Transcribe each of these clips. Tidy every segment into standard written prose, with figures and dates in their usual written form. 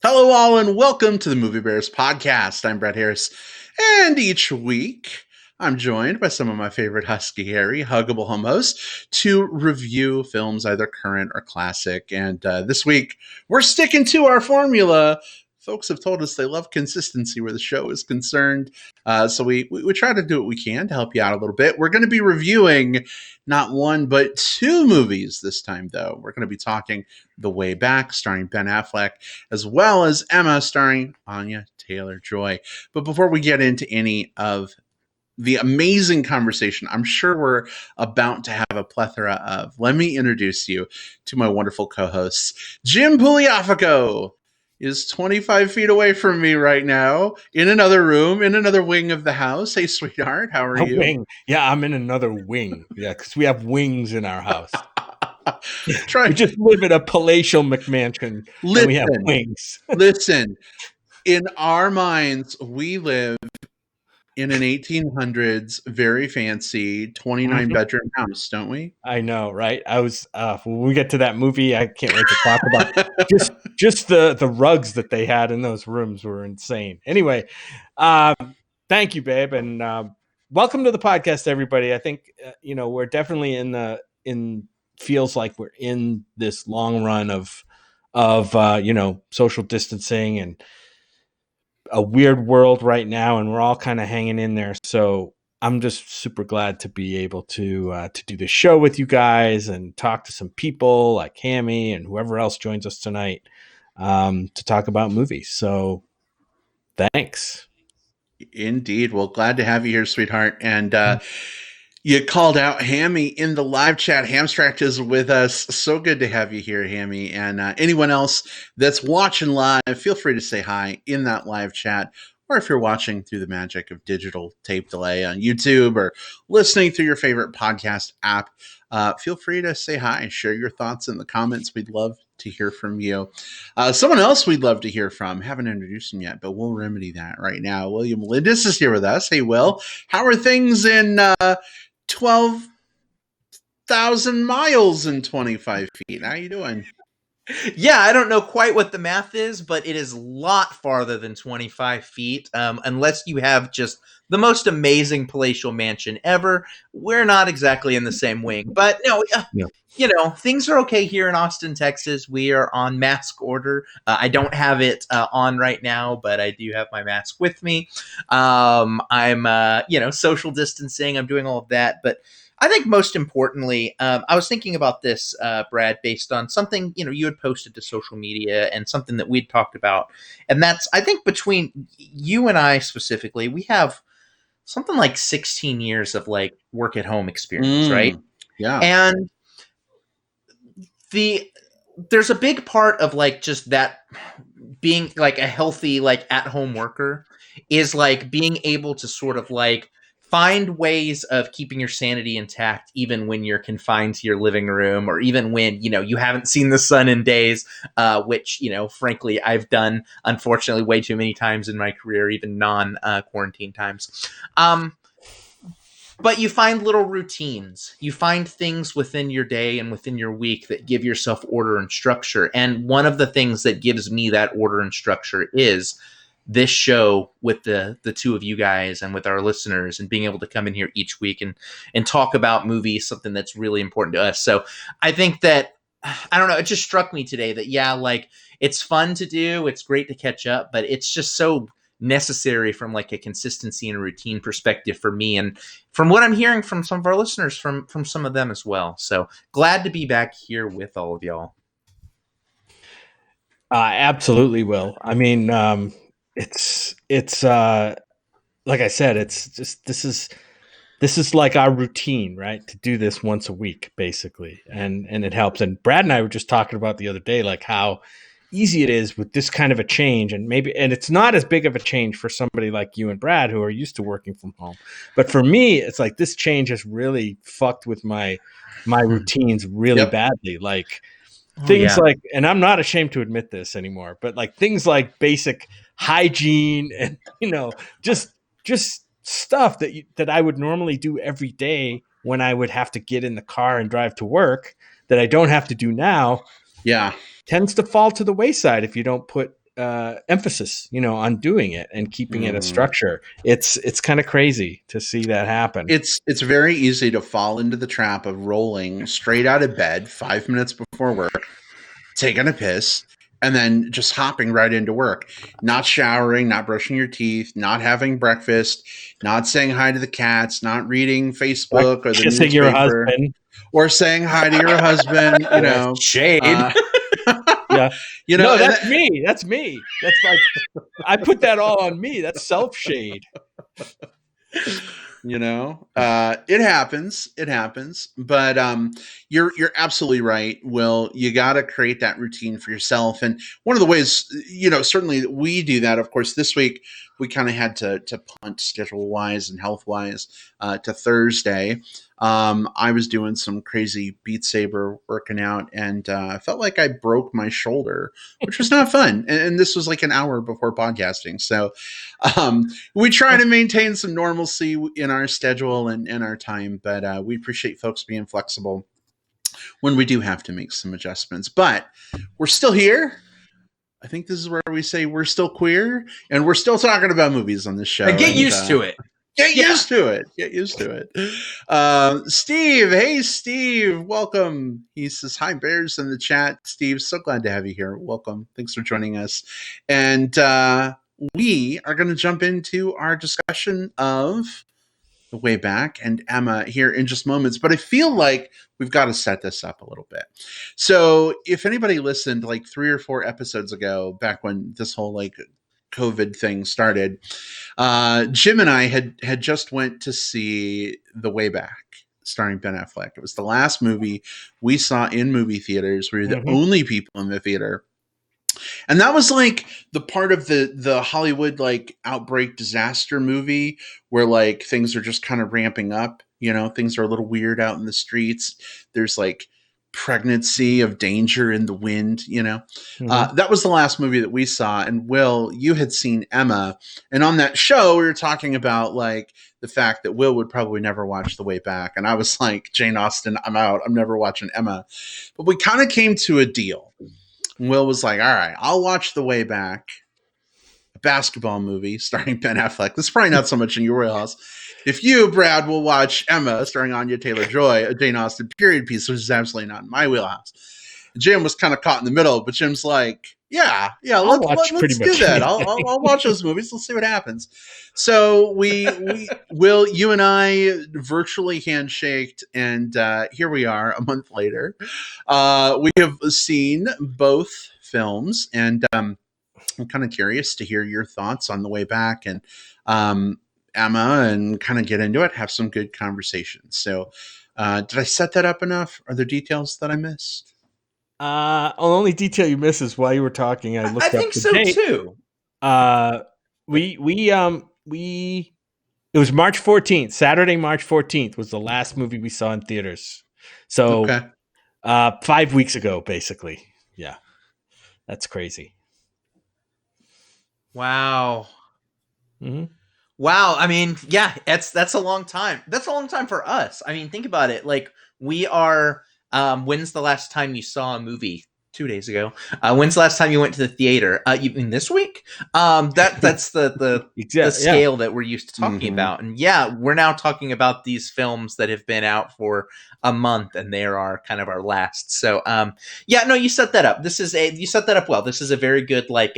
Hello, all, and welcome to the Movie Bears podcast. I'm Brett Harris, and each week I'm joined by some of my favorite husky, hairy, huggable homos to review films, either current or classic. And this week we're sticking to our formula. Folks have told us they love consistency where the show is concerned. So we try to do what we can to help you out a little bit. We're going to be reviewing not one, but two movies this time, though. We're going to be talking The Way Back, starring Ben Affleck, as well as Emma, starring Anya Taylor-Joy. But before we get into any of the amazing conversation I'm sure we're about to have a plethora of, let me introduce you to my wonderful co-hosts. Jim Pugliafico is 25 feet away from me right now in another room, in another wing of the house. Hey, sweetheart, how are you? Wing. Yeah, I'm in another wing. Yeah, because we have wings in our house. We just live in a palatial McMansion, and we have wings. Listen, in our minds, we live in an 1800s, very fancy 29-bedroom house, don't we? I know, right? I was when we get to that movie, I can't wait to talk about just the rugs that they had in those rooms were insane. Anyway, thank you, babe, and welcome to the podcast, everybody. I think we're definitely in feels like we're in this long run of social distancing and a weird world right now, and we're all kind of hanging in there. So I'm just super glad to be able to do the show with you guys and talk to some people like Hammy and whoever else joins us tonight to talk about movies. So thanks. Indeed. Well, glad to have you here, sweetheart. And you called out Hammy in the live chat. Hamstracked is with us. So good to have you here, Hammy. And anyone else that's watching live, feel free to say hi in that live chat. Or if you're watching through the magic of digital tape delay on YouTube or listening through your favorite podcast app, feel free to say hi. Share your thoughts in the comments. We'd love to hear from you. Someone else we'd love to hear from. Haven't introduced him yet, but we'll remedy that right now. William Lindis is here with us. Hey, Will. How are things in 12,000 miles and 25 feet? How you doing? Yeah, I don't know quite what the math is, but it is a lot farther than 25 feet. Unless you have just the most amazing palatial mansion ever, we're not exactly in the same wing. But no, things are okay here in Austin, Texas. We are on mask order. I don't have it on right now, but I do have my mask with me. I'm social distancing. I'm doing all of that, but I think most importantly, I was thinking about this, Brad, based on something, you had posted to social media and something that we'd talked about. And that's, I think between you and I specifically, we have something like 16 years of like work at home experience, right? Yeah. And there's a big part of like just that being like a healthy, like at home worker is like being able to sort of like find ways of keeping your sanity intact, even when you're confined to your living room, or even when, you haven't seen the sun in days, which, frankly, I've done, unfortunately, way too many times in my career, even non-quarantine times. But you find little routines. You find things within your day and within your week that give yourself order and structure. And one of the things that gives me that order and structure is this show with the two of you guys and with our listeners, and being able to come in here each week and talk about movies, something that's really important to us. So I think that, I don't know, it just struck me today that, yeah, like it's fun to do. It's great to catch up, but it's just so necessary from like a consistency and a routine perspective for me. And from what I'm hearing from some of our listeners, from some of them as well. So glad to be back here with all of y'all. Absolutely, Will. I mean, it's like I said, it's just this is like our routine, right? To do this once a week, basically, and it helps. And Brad and I were just talking about the other day, like how easy it is with this kind of a change, and it's not as big of a change for somebody like you and Brad who are used to working from home. But for me, it's like this change has really fucked with my routines really badly. Like things like, and I'm not ashamed to admit this anymore, but like things like basic hygiene and just stuff that I would normally do every day when I would have to get in the car and drive to work, that I don't have to do now. Yeah. Tends to fall to the wayside if you don't put emphasis, on doing it and keeping it a Mhm. structure. It's kind of crazy to see that happen. It's very easy to fall into the trap of rolling straight out of bed 5 minutes before work, taking a piss, and then just hopping right into work, not showering, not brushing your teeth, not having breakfast, not saying hi to the cats, not reading Facebook or the Kissing your newspaper, husband. or saying hi to your husband. Shade. Yeah. No, that's me. That's me. That's like I put that all on me. That's self shade. It happens, but you're absolutely right, Will. You got to create that routine for yourself, and one of the ways, certainly we do that. Of course, this week we kind of had to punt schedule wise and health wise to Thursday. I was doing some crazy Beat Saber working out, and I felt like I broke my shoulder, which was not fun. And this was like an hour before podcasting, so we try to maintain some normalcy in our schedule and in our time, but we appreciate folks being flexible when we do have to make some adjustments. But we're still here. I think this is where we say we're still queer, and we're still talking about movies on this show. And get used to it. Get used to it. Get used to it. Steve, hey Steve, welcome. He says hi, Bears in the chat. Steve, so glad to have you here. Welcome. Thanks for joining us. And we are going to jump into our discussion of The Way Back and Emma here in just moments. But I feel like we've got to set this up a little bit. So if anybody listened like 3 or 4 episodes ago, back when this whole like COVID thing started, Jim and I had just went to see The Way Back, starring Ben Affleck. It was the last movie we saw in movie theaters. We were the only people in the theater. And that was like the part of the Hollywood like outbreak disaster movie where like things are just kind of ramping up. Things are a little weird out in the streets. There's like pregnancy of danger in the wind. That was the last movie that we saw. And Will, you had seen Emma, and on that show we were talking about like the fact that Will would probably never watch The Way Back, and I was like, Jane Austen, I'm out. I'm never watching Emma. But we kind of came to a deal. Will was like, all right, I'll watch The Way Back, a basketball movie starring Ben Affleck. This is probably not so much in your wheelhouse. If you, Brad, will watch Emma starring Anya Taylor-Joy, a Jane Austen period piece, which is absolutely not in my wheelhouse. Jim was kind of caught in the middle, but Jim's like, yeah, let's do that. I'll watch those movies. Let's see what happens. So Will, you and I virtually handshaked, and here we are a month later. We have seen both films, and I'm kind of curious to hear your thoughts on The Way Back and Emma, and kind of get into it, have some good conversations. So did I set that up enough? Are there details that I missed? The only detail you miss is while you were talking, I looked up think the so date. too. It was March 14th. Saturday, March 14th was the last movie we saw in theaters. So 5 weeks ago, basically. Yeah. That's crazy. Wow. Mm-hmm. Wow. I mean, yeah, that's a long time. That's a long time for us. I mean, think about it. Like, we are, when's the last time you saw a movie? 2 days ago. When's the last time you went to the theater? You mean this week? That's the scale that we're used to talking about. And yeah, we're now talking about these films that have been out for a month, and they are kind of our last. So you set that up. You set that up well. This is a very good like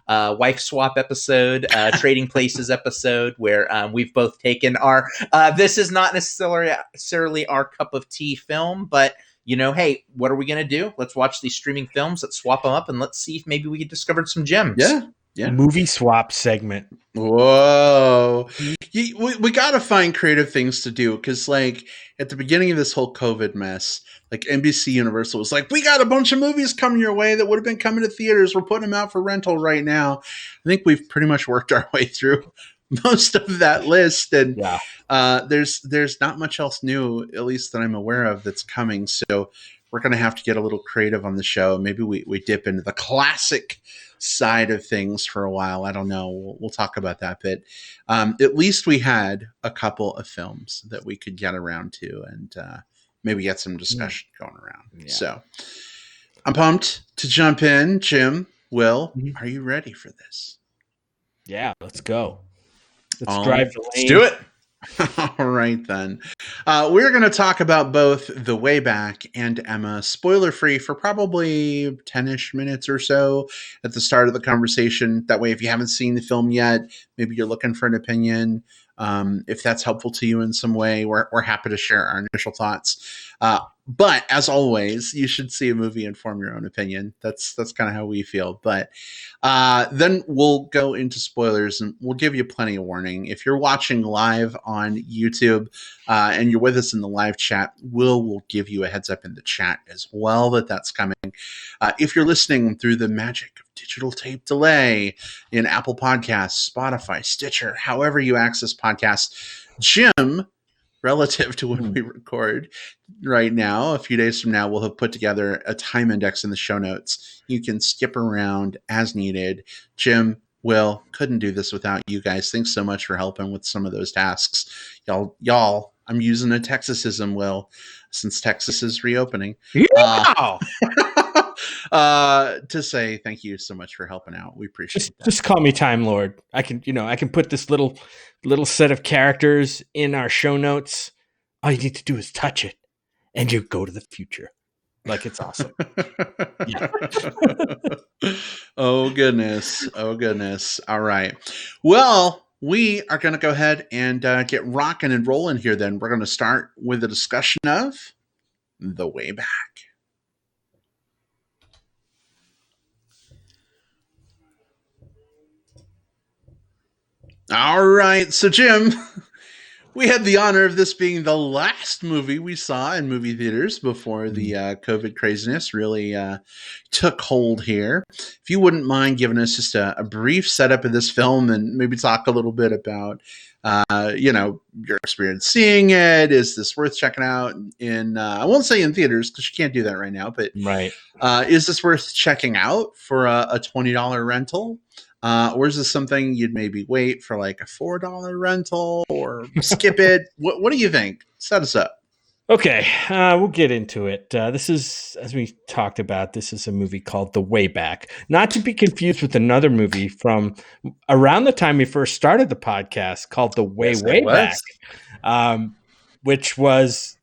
wife swap episode, trading places episode, where we've both taken our. This is not necessarily our cup of tea film, but hey, what are we going to do? Let's watch these streaming films. Let's swap them up, and let's see if maybe we discovered some gems. Yeah. Movie swap segment. Whoa. We got to find creative things to do, because like at the beginning of this whole COVID mess, like NBC Universal was like, we got a bunch of movies coming your way that would have been coming to theaters. We're putting them out for rental right now. I think we've pretty much worked our way through most of that list, and there's not much else new, at least that I'm aware of, that's coming. So we're going to have to get a little creative on the show. Maybe we dip into the classic side of things for a while. I don't know. We'll talk about that. But at least we had a couple of films that we could get around to, and maybe get some discussion going around. So I'm pumped to jump in. Jim, Will, Mhm. are you ready for this? Yeah, let's go. Let's All drive the Let's lane. do it. All right, then. We're going to talk about both The Way Back and Emma, spoiler free, for probably 10-ish minutes or so at the start of the conversation. That way, if you haven't seen the film yet, maybe you're looking for an opinion. If that's helpful to you in some way, we're happy to share our initial thoughts. But as always, you should see a movie and form your own opinion. That's kind of how we feel. But then we'll go into spoilers and we'll give you plenty of warning. If you're watching live on YouTube and you're with us in the live chat, we'll give you a heads up in the chat as well that that's coming. If you're listening through the magic of digital tape delay in Apple Podcasts, Spotify, Stitcher, however you access podcasts, Jim, relative to when we record right now, a few days from now, we'll have put together a time index in the show notes. You can skip around as needed. Jim, Will, couldn't do this without you guys. Thanks so much for helping with some of those tasks. Y'all, I'm using a Texasism, Will, since Texas is reopening. Yeah. To say thank you so much for helping out. We appreciate that. Just call me Time Lord. I can put this little set of characters in our show notes. All you need to do is touch it, and you go to the future. Like, it's awesome. Oh goodness. All right. Well, we are going to go ahead and get rocking and rolling here. Then we're going to start with a discussion of The Way Back. All right. So, Jim, we had the honor of this being the last movie we saw in movie theaters before the COVID craziness really took hold here. If you wouldn't mind giving us just a brief setup of this film and maybe talk a little bit about, your experience seeing it. Is this worth checking out in, I won't say in theaters because you can't do that right now, but Right. is this worth checking out for a $20 rental? Or is this something you'd maybe wait for like a $4 rental or skip it? What do you think? Set us up. Okay, we'll get into it. This is, as we talked about, this is a movie called The Way Back. Not to be confused with another movie from around the time we first started the podcast called The Way Back, which was,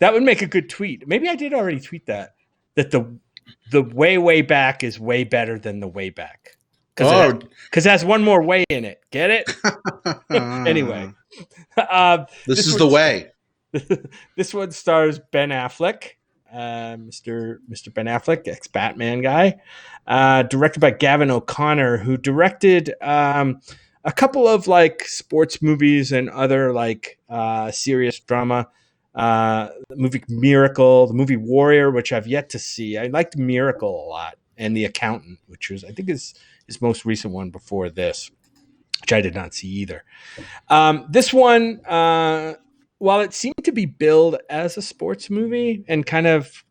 that would make a good tweet. Maybe I did already tweet that the way back is way better than The Way Back. Because it has one more way in it. Get it? Anyway. This is the way. This one stars Ben Affleck, Mr. Ben Affleck, ex-Batman guy, directed by Gavin O'Connor, who directed a couple of like sports movies and other like serious drama. The movie Miracle, the movie Warrior, which I've yet to see. I liked Miracle a lot, and The Accountant, which was, I think, his most recent one before this, which I did not see either. This one, while it seemed to be billed as a sports movie and kind of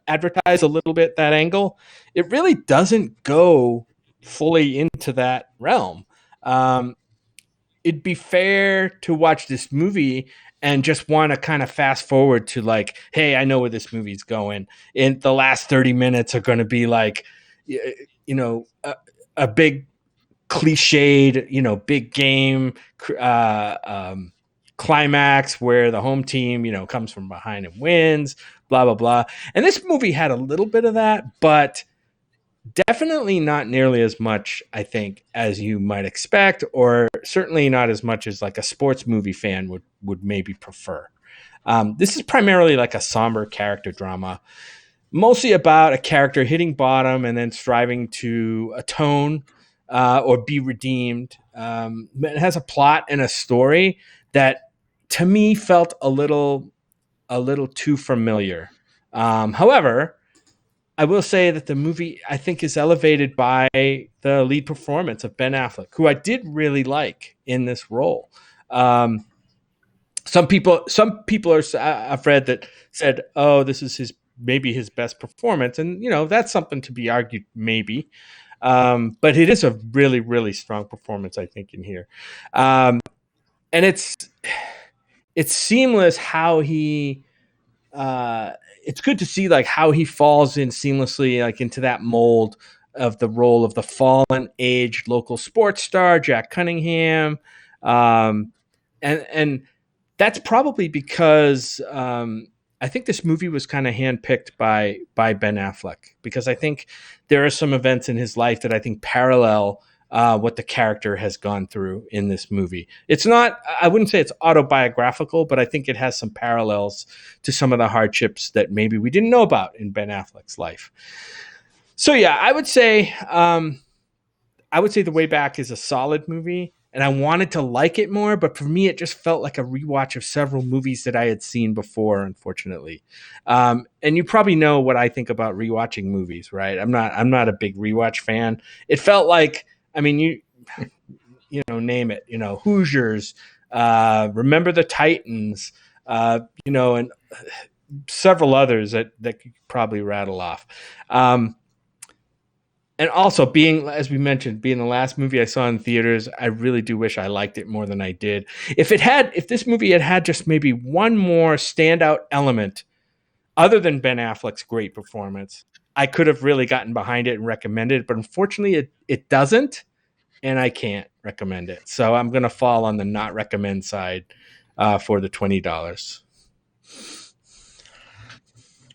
advertise a little bit that angle, it really doesn't go fully into that realm. It'd be fair to watch this movie and just want to kind of fast forward to like, hey, I know where this movie's going. And the last 30 minutes are going to be like, a big cliched, big game climax where the home team, comes from behind and wins, blah, blah, blah. And this movie had a little bit of that, but definitely not nearly as much, I think, as you might expect, or certainly not as much as like a sports movie fan would maybe prefer. This is primarily like a somber character drama, mostly about a character hitting bottom and then striving to atone or be redeemed. It has a plot and a story that, to me, felt a little too familiar. However, I will say that the movie, I think, is elevated by the lead performance of Ben Affleck, who I did really like in this role. Some people I've read that said, "Oh, this is maybe his best performance," and that's something to be argued, maybe. But it is a really, really strong performance, I think, in here, and it's seamless how he. It's good to see like how he falls in seamlessly like into that mold of the role of the fallen, aged local sports star Jack Cunningham, and that's probably because I think this movie was kind of handpicked by Ben Affleck, because I think there are some events in his life that I think parallel what the character has gone through in this movie. It's not, I wouldn't say it's autobiographical, but I think it has some parallels to some of the hardships that maybe we didn't know about in Ben Affleck's life. So yeah, I would say The Way Back is a solid movie, and I wanted to like it more, but for me, it just felt like a rewatch of several movies that I had seen before, unfortunately. And you probably know what I think about rewatching movies, right? I'm not a big rewatch fan. It felt like, I mean, you know, name it, you know, Hoosiers, Remember the Titans, you know, and several others that you could probably rattle off. And also, being, as we mentioned, being the last movie I saw in theaters, I really do wish I liked it more than I did. If this movie had just maybe one more standout element other than Ben Affleck's great performance, I could have really gotten behind it and recommended it. But unfortunately, it doesn't, and I can't recommend it. So I'm going to fall on the not recommend side for the $20.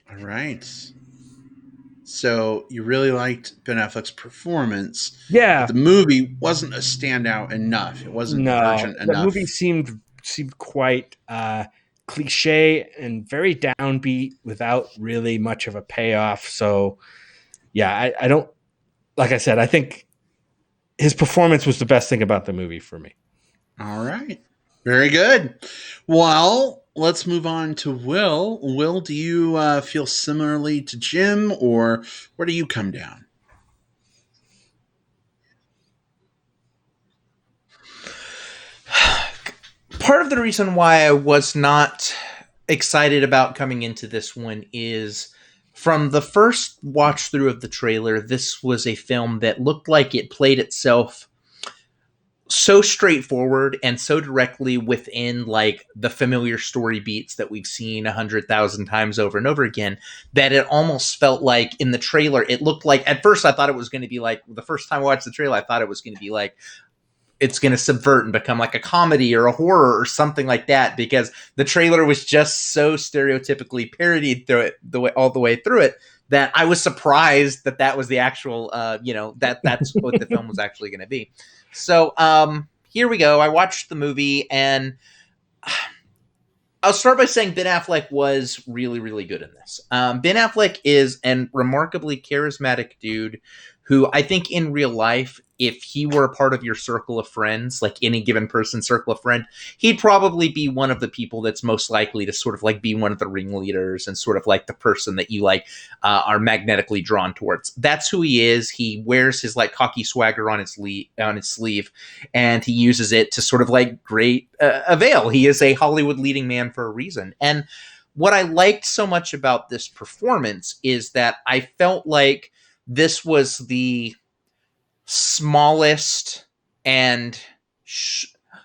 All right. So you really liked Ben Affleck's performance. Yeah. But the movie wasn't a standout enough. It wasn't urgent enough. The movie seemed quite cliche and very downbeat without really much of a payoff. So yeah, I don't, like I said, I think his performance was the best thing about the movie for me. All right. Very good. Well, let's move on to Will. Will, do you feel similarly to Jim, or where do you come down? Part of the reason why I was not excited about coming into this one is, from the first watch through of the trailer, this was a film that looked like it played itself so straightforward and so directly within like the familiar story beats that we've seen 100,000 times over and over again, that it almost felt like in the trailer, it looked like, at first I thought it was going to be like, the first time I watched the trailer, I thought it was going to be like, it's going to subvert and become like a comedy or a horror or something like that, because the trailer was just so stereotypically parodied through it all the way through it, that I was surprised that was the actual, that's what the film was actually going to be. So here we go. I watched the movie, and I'll start by saying Ben Affleck was really, really good in this. Ben Affleck is a remarkably charismatic dude who I think in real life, if he were a part of your circle of friends, like any given person's circle of friend, he'd probably be one of the people that's most likely to sort of like be one of the ringleaders and sort of like the person that you like are magnetically drawn towards. That's who he is. He wears his like cocky swagger on his sleeve, and he uses it to sort of like great avail. He is a Hollywood leading man for a reason. And what I liked so much about this performance is that I felt like this was the smallest and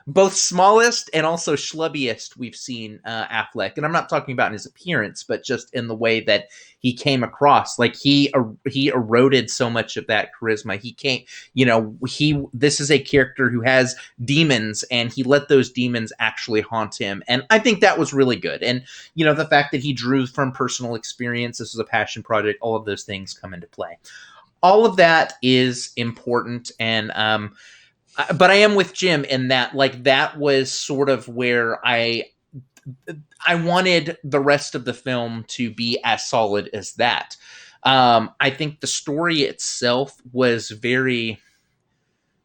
both smallest and also schlubbiest we've seen Affleck. And I'm not talking about in his appearance, but just in the way that he came across. Like he eroded so much of that charisma. He can't, this is a character who has demons, and he let those demons actually haunt him. And I think that was really good. And, the fact that he drew from personal experience, this was a passion project, all of those things come into play. All of that is important, and but I am with Jim in that, like, that was sort of where I wanted the rest of the film to be as solid as that. I think the story itself was very,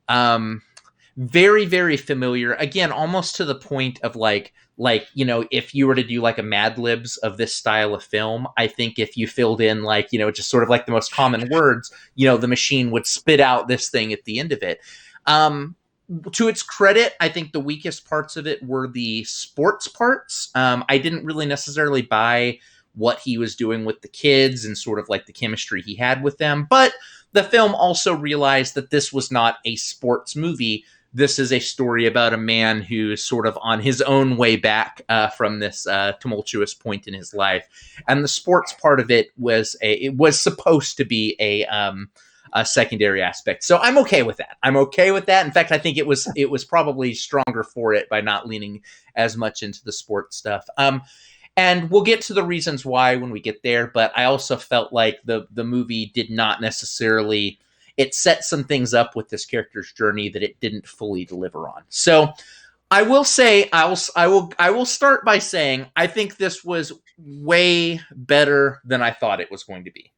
very, very familiar. Again, almost to the point of like, if you were to do like a Mad Libs of this style of film, I think if you filled in like, just sort of like the most common words, the machine would spit out this thing at the end of it. To its credit, I think the weakest parts of it were the sports parts. I didn't really necessarily buy what he was doing with the kids and sort of like the chemistry he had with them. But the film also realized that this was not a sports movie. This is a story about a man who is sort of on his own way back from this tumultuous point in his life. And the sports part of it was supposed to be secondary aspect. So I'm okay with that. In fact, I think it was probably stronger for it by not leaning as much into the sports stuff. And we'll get to the reasons why when we get there. But I also felt like the movie did not necessarily. It set some things up with this character's journey that it didn't fully deliver on. So I will say, I will start by saying I think this was way better than I thought it was going to be.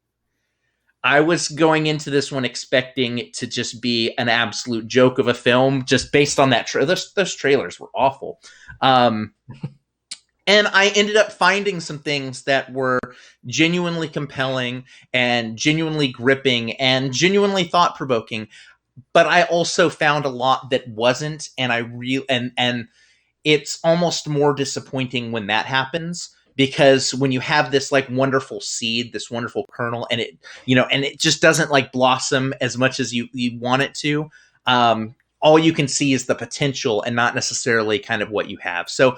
I was going into this one expecting it to just be an absolute joke of a film, just based on that. Those trailers were awful. And I ended up finding some things that were genuinely compelling and genuinely gripping and genuinely thought-provoking. But I also found a lot that wasn't, and and it's almost more disappointing when that happens, because when you have this like wonderful seed, this wonderful kernel, and it just doesn't like blossom as much as you want it to. All you can see is the potential and not necessarily kind of what you have. So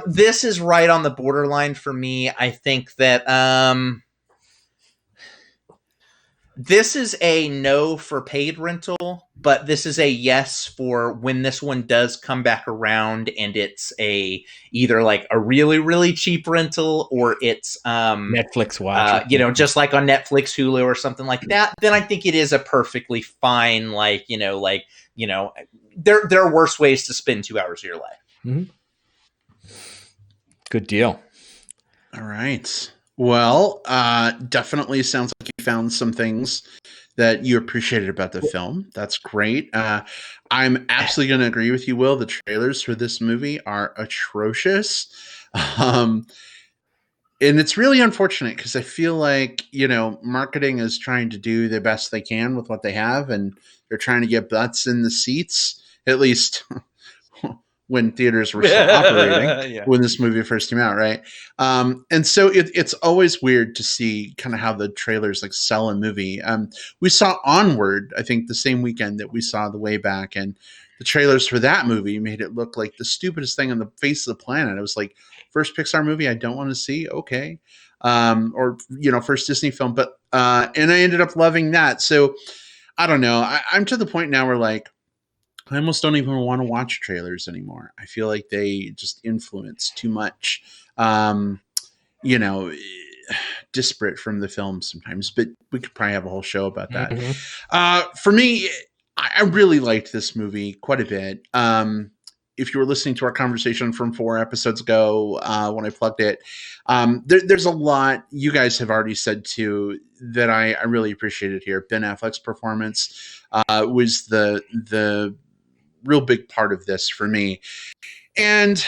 this is right on the borderline for me. I think that this is a no for paid rental, but this is a yes for when this one does come back around and it's either like a really, really cheap rental, or it's Netflix watch. Just like on Netflix, Hulu, or something like that. Then I think it is a perfectly fine, there are worse ways to spend 2 hours of your life. Mm-hmm. Good deal. All right. Well, definitely sounds like you found some things that you appreciated about the film. That's great. I'm absolutely going to agree with you, Will. The trailers for this movie are atrocious. And it's really unfortunate because I feel like, marketing is trying to do the best they can with what they have, and they're trying to get butts in the seats, at least when theaters were still operating. Yeah. When this movie first came out, right? And so it's always weird to see kind of how the trailers like sell a movie. We saw Onward, I think, the same weekend that we saw The Way Back, and the trailers for that movie made it look like the stupidest thing on the face of the planet. I was like, first Pixar movie I don't want to see, okay. Or first Disney film, but and I ended up loving that. So I don't know. I'm to the point now where like I almost don't even want to watch trailers anymore. I feel like they just influence too much, disparate from the film sometimes. But we could probably have a whole show about that. Mm-hmm. For me, I really liked this movie quite a bit. If you were listening to our conversation from 4 episodes ago when I plugged it, there's a lot you guys have already said too that I really appreciated here. Ben Affleck's performance was the real big part of this for me. And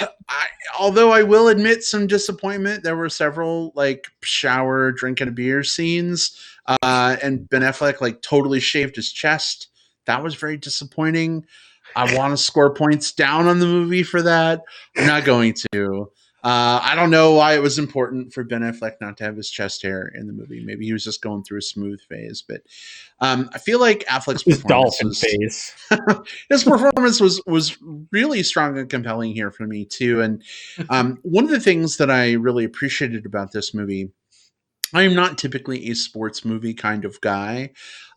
although I will admit some disappointment, there were several like shower, drinking a beer scenes, and Ben Affleck like totally shaved his chest. That was very disappointing. I want to score points down on the movie for that. I'm not going to. I don't know why it was important for Ben Affleck not to have his chest hair in the movie. Maybe he was just going through a smooth phase. But I feel like Affleck's performance phase. His performance was really strong and compelling here for me too. And one of the things that I really appreciated about this movie, I am not typically a sports movie kind of guy.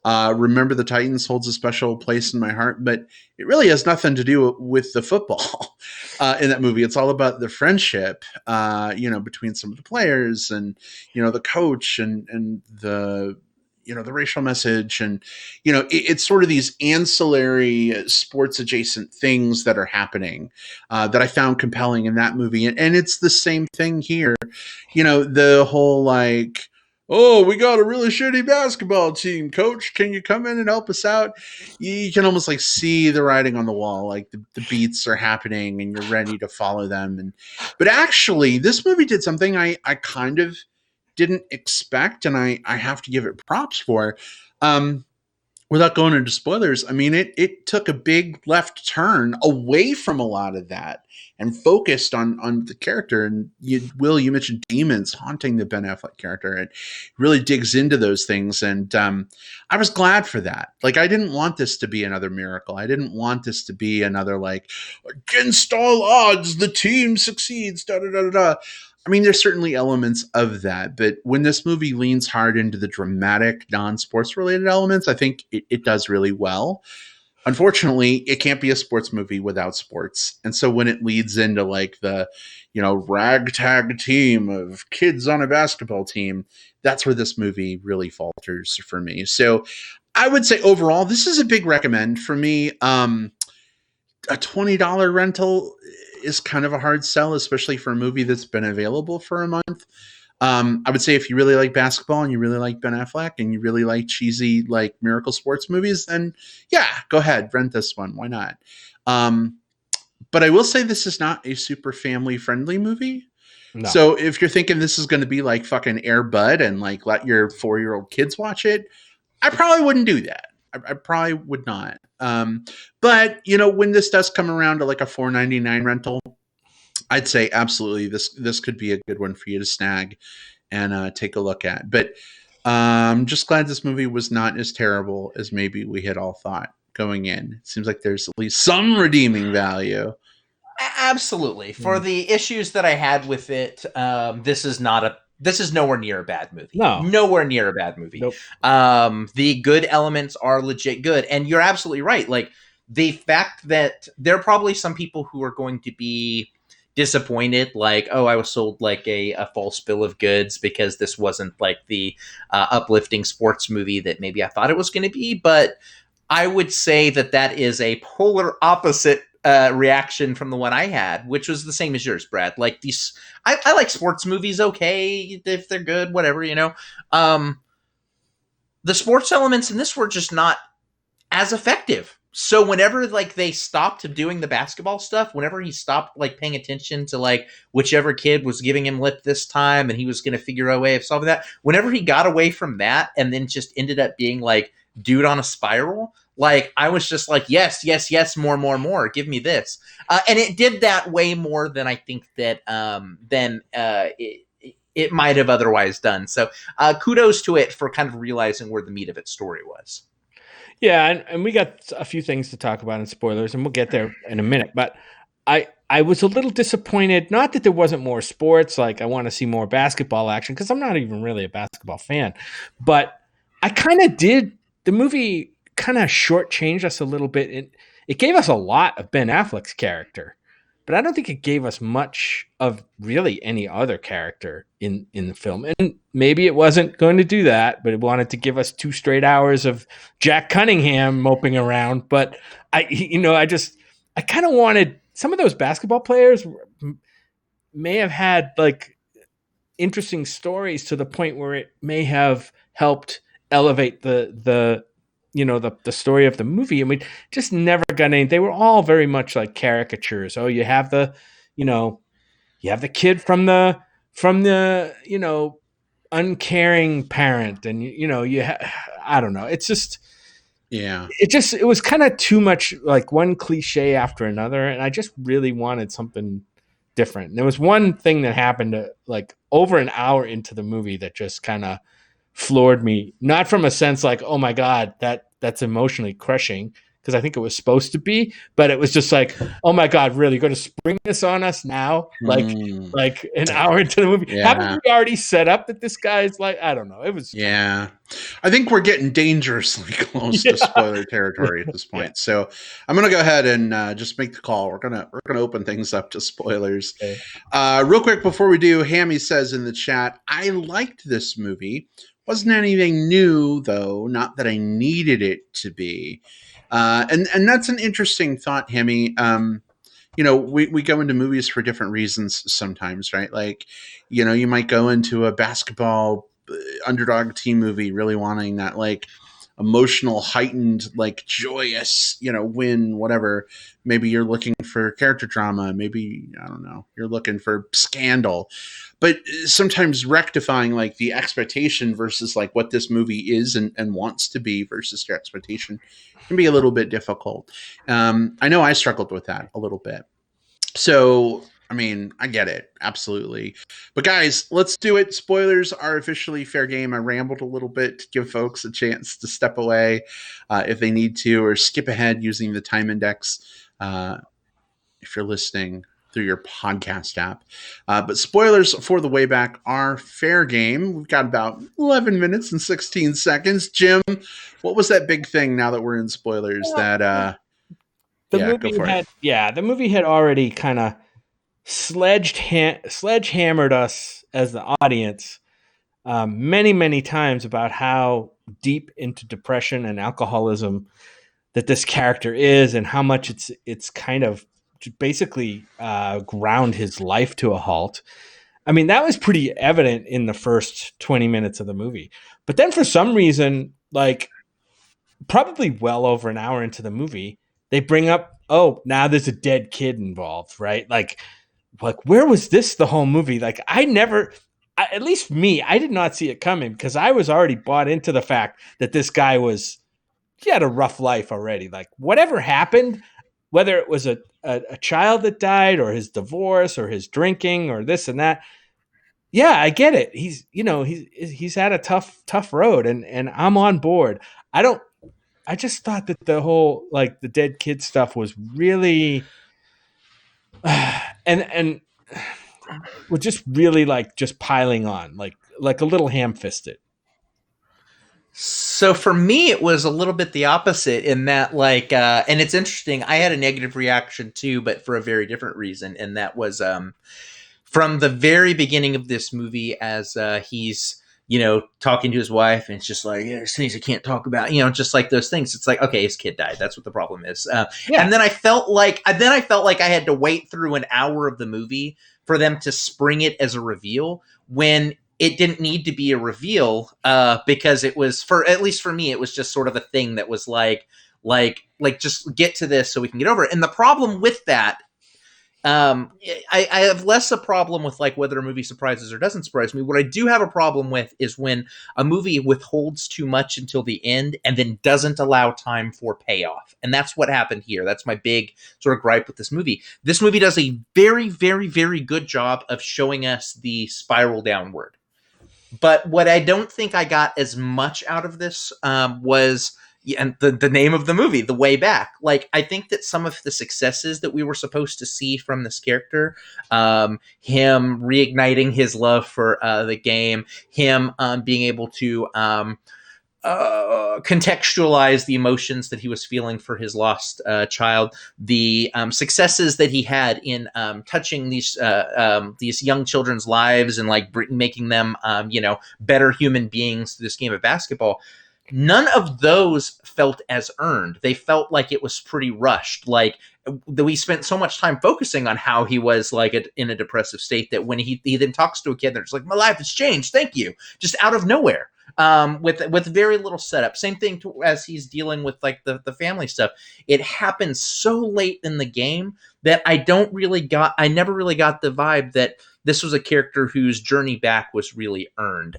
Remember the Titans holds a special place in my heart, but it really has nothing to do with the football in that movie. It's all about the friendship, between some of the players and, the coach and the, the racial message. And, it's sort of these ancillary sports adjacent things that are happening that I found compelling in that movie. And it's the same thing here. The whole like, oh, we got a really shitty basketball team, coach. Can you come in and help us out? You can almost like see the writing on the wall. Like the beats are happening and you're ready to follow them. But actually, this movie did something I kind of didn't expect, and I have to give it props for. Without going into spoilers, I mean, it took a big left turn away from a lot of that and focused on the character. And you mentioned demons haunting the Ben Affleck character. It really digs into those things. And I was glad for that. Like, I didn't want this to be another miracle. I didn't want this to be another, like, against all odds, the team succeeds, da-da-da-da-da. I mean, there's certainly elements of that, but when this movie leans hard into the dramatic, non-sports related elements, I think it does really well. Unfortunately, it can't be a sports movie without sports. And so when it leads into like the, ragtag team of kids on a basketball team, that's where this movie really falters for me. So I would say overall, this is a big recommend for me. A $20 rental is kind of a hard sell, especially for a movie that's been available for a month. I would say if you really like basketball and you really like Ben Affleck and you really like cheesy like miracle sports movies, then yeah, go ahead, rent this one. Why not? But I will say this is not a super family friendly movie. No. So if you're thinking this is going to be like fucking Air Bud and like let your 4-year-old kids watch it, I probably wouldn't do that. I probably would not. But when this does come around to like a $4.99 rental, I'd say absolutely this could be a good one for you to snag and take a look at. But I'm just glad this movie was not as terrible as maybe we had all thought going in. It seems like there's at least some redeeming value. Absolutely. For the issues that I had with it, this is nowhere near a bad movie. No. Nowhere near a bad movie. Nope. The good elements are legit good. And you're absolutely right. Like, the fact that there are probably some people who are going to be disappointed, like, oh, I was sold like a false bill of goods because this wasn't like the uplifting sports movie that maybe I thought it was going to be. But I would say that is a polar opposite reaction from the one I had, which was the same as yours, Brad. Like, these, I like sports movies, okay, if they're good, whatever, the sports elements in this were just not as effective. So whenever like they stopped doing the basketball stuff, whenever he stopped like paying attention to like whichever kid was giving him lip this time and he was going to figure out a way of solving that, whenever he got away from that and then just ended up being like dude on a spiral, like I was just like, yes, more, give me this. And it did that way more than I think that it might have otherwise done. So kudos to it for kind of realizing where the meat of its story was. Yeah, and we got a few things to talk about in spoilers, and we'll get there in a minute. But I was a little disappointed, not that there wasn't more sports, like I want to see more basketball action, because I'm not even really a basketball fan. But I kind of did, the movie kind of shortchanged us a little bit. It gave us a lot of Ben Affleck's character, but I don't think it gave us much of really any other character in the film. And maybe it wasn't going to do that, but it wanted to give us 2 straight hours of Jack Cunningham moping around. But I kind of wanted some of those basketball players may have had like interesting stories to the point where it may have helped elevate the story of the movie. I mean, just never got any. They were all very much like caricatures. Oh, you have the kid from the uncaring parent, and I don't know. It's just, yeah. It was kind of too much like one cliche after another, and I just really wanted something different. And there was one thing that happened like over an hour into the movie that just kind of floored me, not from a sense like, oh my God, that's emotionally crushing, because I think it was supposed to be, but it was just like, oh my God, really, you're going to spring this on us now? Like an hour into the movie. Yeah. Haven't we already set up that this guy's like, I don't know. It was. Yeah. I think we're getting dangerously close to spoiler territory at this point. Yeah. So I'm going to go ahead and just make the call. We're going to open things up to spoilers. Okay. Real quick before we do, Hammy says in the chat, I liked this movie. Wasn't anything new, though. Not that I needed it to be. And that's an interesting thought, Hammy. We go into movies for different reasons sometimes, right? Like, you might go into a basketball underdog team movie really wanting that, like, emotional, heightened, like, joyous, win, whatever. Maybe you're looking for character drama. Maybe, I don't know, you're looking for scandal. But sometimes rectifying like the expectation versus like what this movie is and wants to be versus your expectation can be a little bit difficult. I know I struggled with that a little bit. So, I mean, I get it. Absolutely. But guys, let's do it. Spoilers are officially fair game. I rambled a little bit to give folks a chance to step away if they need to, or skip ahead using the time index if you're listening through your podcast app. But spoilers for The Way Back are fair game. We've got about 11 minutes and 16 seconds. Jim, what was that big thing now that we're in spoilers that go for it. The movie had already kind of sledgehammered us as the audience many times about how deep into depression and alcoholism that this character is, and how much it's kind of basically ground his life to a halt. I mean, that was pretty evident in the first 20 minutes of the movie. But then for some reason, like probably well over an hour into the movie, they bring up, oh, now there's a dead kid involved, right? Like where was this the whole movie? Like at least me, I did not see it coming, because I was already bought into the fact that this guy he had a rough life already. Like whatever happened, whether it was a child that died or his divorce or his drinking or this and that. Yeah, I get it. He's had a tough road, and I'm on board. I just thought that the whole, like, the dead kid stuff was really and was just really like just piling on, like a little ham-fisted. So for me, it was a little bit the opposite in that, like, and it's interesting. I had a negative reaction too, but for a very different reason. And that was from the very beginning of this movie, as he's, talking to his wife, and it's just like, there's things I can't talk about, just like those things. It's like, okay, his kid died. That's what the problem is. And then I felt like I had to wait through an hour of the movie for them to spring it as a reveal, when it didn't need to be a reveal, because it was, at least for me, it was just sort of a thing that was like just get to this so we can get over it. And the problem with that, I have less a problem with like whether a movie surprises or doesn't surprise me. What I do have a problem with is when a movie withholds too much until the end and then doesn't allow time for payoff. And that's what happened here. That's my big sort of gripe with this movie. This movie does a very, very, very good job of showing us the spiral downward. But what I don't think I got as much out of this was the name of the movie, The Way Back. Like, I think that some of the successes that we were supposed to see from this character, him reigniting his love for the game, him being able to contextualize the emotions that he was feeling for his lost child, the successes that he had in touching these young children's lives and like making them better human beings through this game of basketball. None of those felt as earned. They felt like it was pretty rushed. Like, we spent so much time focusing on how he was like in a depressive state that when he then talks to a kid, they're just like, my life has changed, thank you, just out of nowhere. With very little setup. Same thing as he's dealing with like the family stuff. It happens so late in the game that I never really got the vibe that this was a character whose journey back was really earned.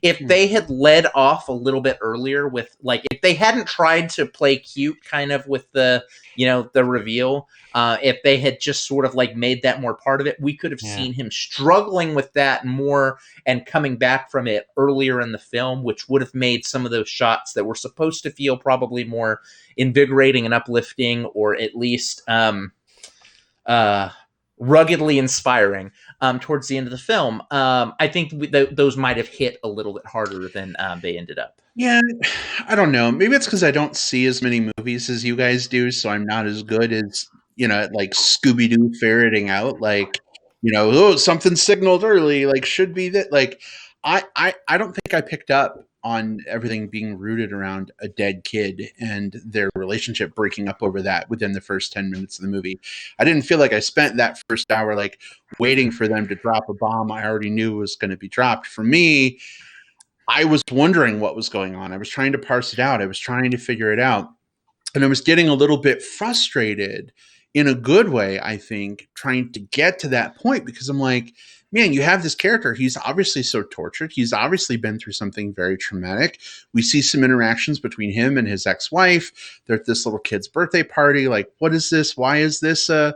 If they had led off a little bit earlier with, like, if they hadn't tried to play cute kind of with the reveal, if they had just sort of like made that more part of it, we could have seen him struggling with that more and coming back from it earlier in the film, which would have made some of those shots that were supposed to feel probably more invigorating and uplifting, or at least ruggedly inspiring towards the end of the film. I think those might have hit a little bit harder than they ended up. Yeah, I don't know. Maybe it's because I don't see as many movies as you guys do, so I'm not as good as, at like Scooby-Doo ferreting out, like, something signaled early, like should be that. Like, I don't think I picked up on everything being rooted around a dead kid and their relationship breaking up over that within the first 10 minutes of the movie. I didn't feel like I spent that first hour like waiting for them to drop a bomb I already knew was going to be dropped. For me, I was wondering what was going on. I was trying to parse it out. I was trying to figure it out. And I was getting a little bit frustrated in a good way, I think, trying to get to that point, because I'm like, man, you have this character. He's obviously so tortured. He's obviously been through something very traumatic. We see some interactions between him and his ex-wife. They're at this little kid's birthday party. Like, what is this? Why is this a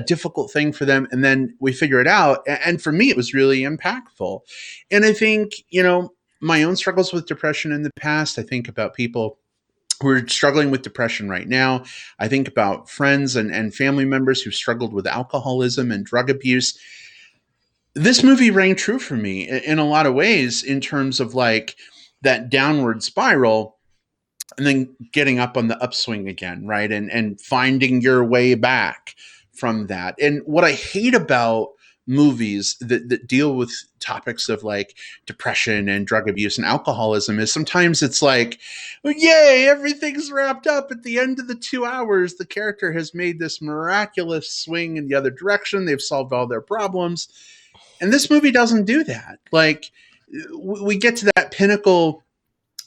difficult thing for them? And then we figure it out. And for me, it was really impactful. And I think, my own struggles with depression in the past, I think about people we're struggling with depression right now. I think about friends and family members who struggled with alcoholism and drug abuse. This movie rang true for me in a lot of ways in terms of like that downward spiral and then getting up on the upswing again, right? And finding your way back from that. And what I hate about movies that deal with topics of like depression and drug abuse and alcoholism is sometimes it's like, well, yay, everything's wrapped up at the end of the 2 hours. The character has made this miraculous swing in the other direction. They've solved all their problems. And this movie doesn't do that. Like, we get to that pinnacle,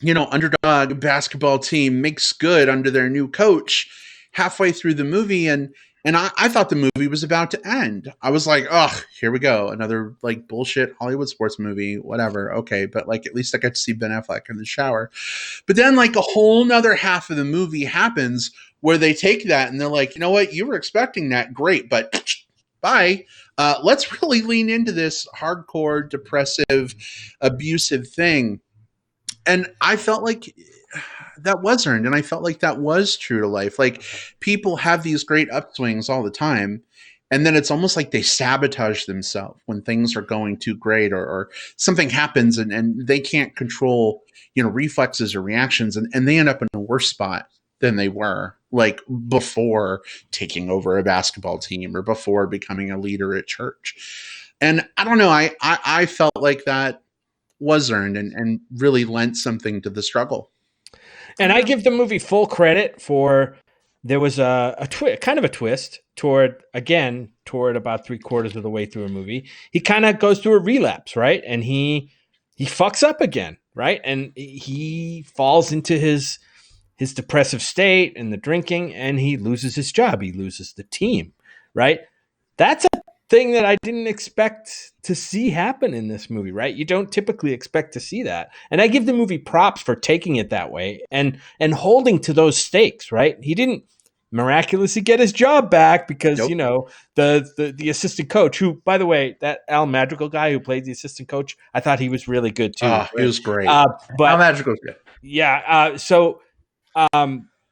underdog basketball team makes good under their new coach halfway through the movie. And I thought the movie was about to end. I was like, oh, here we go. Another like bullshit Hollywood sports movie, whatever. Okay. But like, at least I got to see Ben Affleck in the shower. But then like a whole nother half of the movie happens where they take that and they're like, you know what? You were expecting that. Great. But bye. Let's really lean into this hardcore, depressive, abusive thing. And I felt like that was earned, and I felt like that was true to life. Like, people have these great upswings all the time, and then it's almost like they sabotage themselves when things are going too great, or something happens and they can't control, reflexes or reactions, and they end up in a worse spot than they were like before taking over a basketball team or before becoming a leader at church. And I don't know, I felt like that was earned and really lent something to the struggle. And I give the movie full credit for, there was a kind of a twist toward about 3/4 of the way through a movie. He kind of goes through a relapse, right? And he fucks up again, right? And he falls into his depressive state and the drinking, and he loses his job. He loses the team, right? That's a thing that I didn't expect to see happen in this movie, right? You don't typically expect to see that. And I give the movie props for taking it that way and holding to those stakes, right? He didn't miraculously get his job back because, Nope. the assistant coach, who, by the way, that Al Madrigal guy who played the assistant coach, I thought he was really good too. Right? He was great. But Al Madrigal's good. Yeah.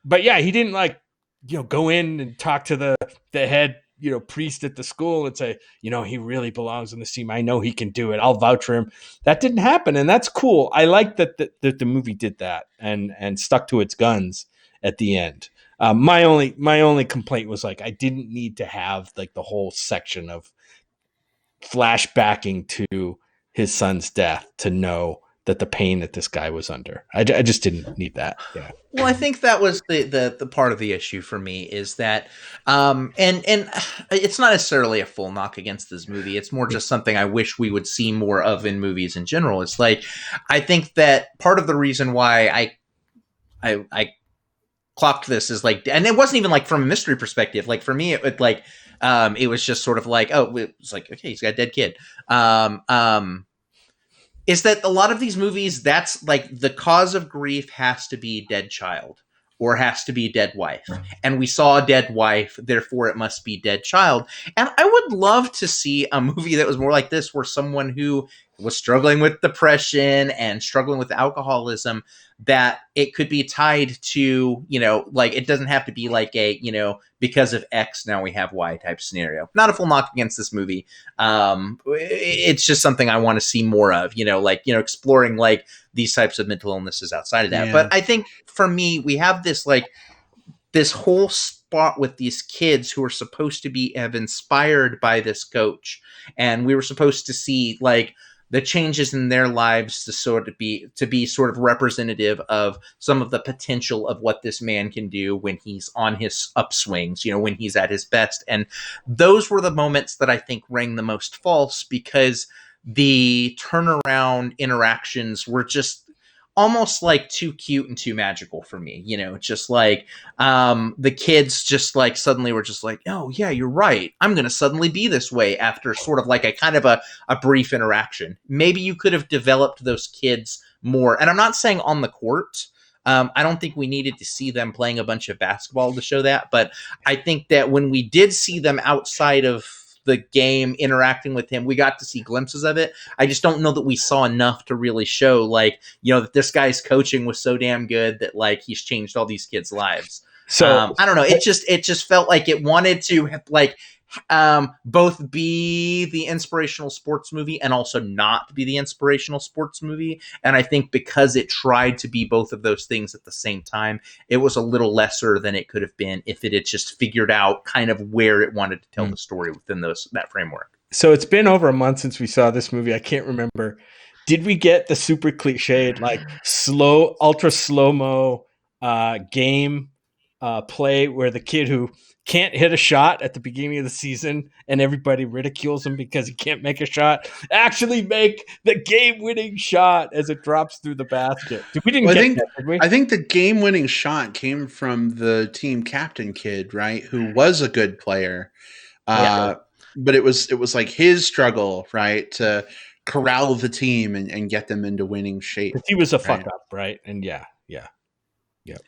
But yeah, he didn't go in and talk to the head, priest at the school and say, he really belongs on this team. I know he can do it. I'll vouch for him. That didn't happen. And that's cool. I like that the movie did that and stuck to its guns at the end. My only complaint was like, I didn't need to have like the whole section of flashbacking to his son's death to know that the pain that this guy was under. I just didn't need that. Yeah. Well, I think that was the part of the issue for me is that, and it's not necessarily a full knock against this movie. It's more just something I wish we would see more of in movies in general. It's like, I think that part of the reason why I clocked this is like, and it wasn't even like from a mystery perspective. Like for me, it was just sort of like, oh, it's like, okay, he's got a dead kid. Is that a lot of these movies, that's like the cause of grief has to be dead child or has to be dead wife. And we saw a dead wife, therefore it must be dead child. And I would love to see a movie that was more like this, where someone who was struggling with depression and struggling with alcoholism, that it could be tied to, like, it doesn't have to be like a, because of X, now we have Y type scenario. Not a full knock against this movie. It's just something I want to see more of, exploring like these types of mental illnesses outside of that. Yeah. But I think for me, we have this whole spot with these kids who are supposed to have inspired by this coach. And we were supposed to see like the changes in their lives to be sort of representative of some of the potential of what this man can do when he's on his upswings, when he's at his best. And those were the moments that I think rang the most false, because the turnaround interactions were just almost like too cute and too magical for me. Just like the kids just like suddenly were just like, oh yeah, you're right, I'm gonna suddenly be this way, after sort of like a kind of a brief interaction. Maybe you could have developed those kids more. And I'm not saying on the court. I don't think we needed to see them playing a bunch of basketball to show that, but I think that when we did see them outside of the game, interacting with him. We got to see glimpses of it. I just don't know that we saw enough to really show, like, that this guy's coaching was so damn good that, like, he's changed all these kids' lives. So I don't know. It just felt like it wanted to like both be the inspirational sports movie and also not be the inspirational sports movie. And I think because it tried to be both of those things at the same time, it was a little lesser than it could have been if it had just figured out kind of where it wanted to tell the story within that framework. So it's been over a month since we saw this movie. I can't remember. Did we get the super cliched, like ultra slow-mo game play where the kid who can't hit a shot at the beginning of the season and everybody ridicules him because he can't make a shot, actually make the game-winning shot as it drops through the basket? We didn't get that, did we? I think the game-winning shot came from the team captain kid, right, who was a good player. But it was like his struggle, right, to corral the team and get them into winning shape. He was a fuck up, right? And yeah.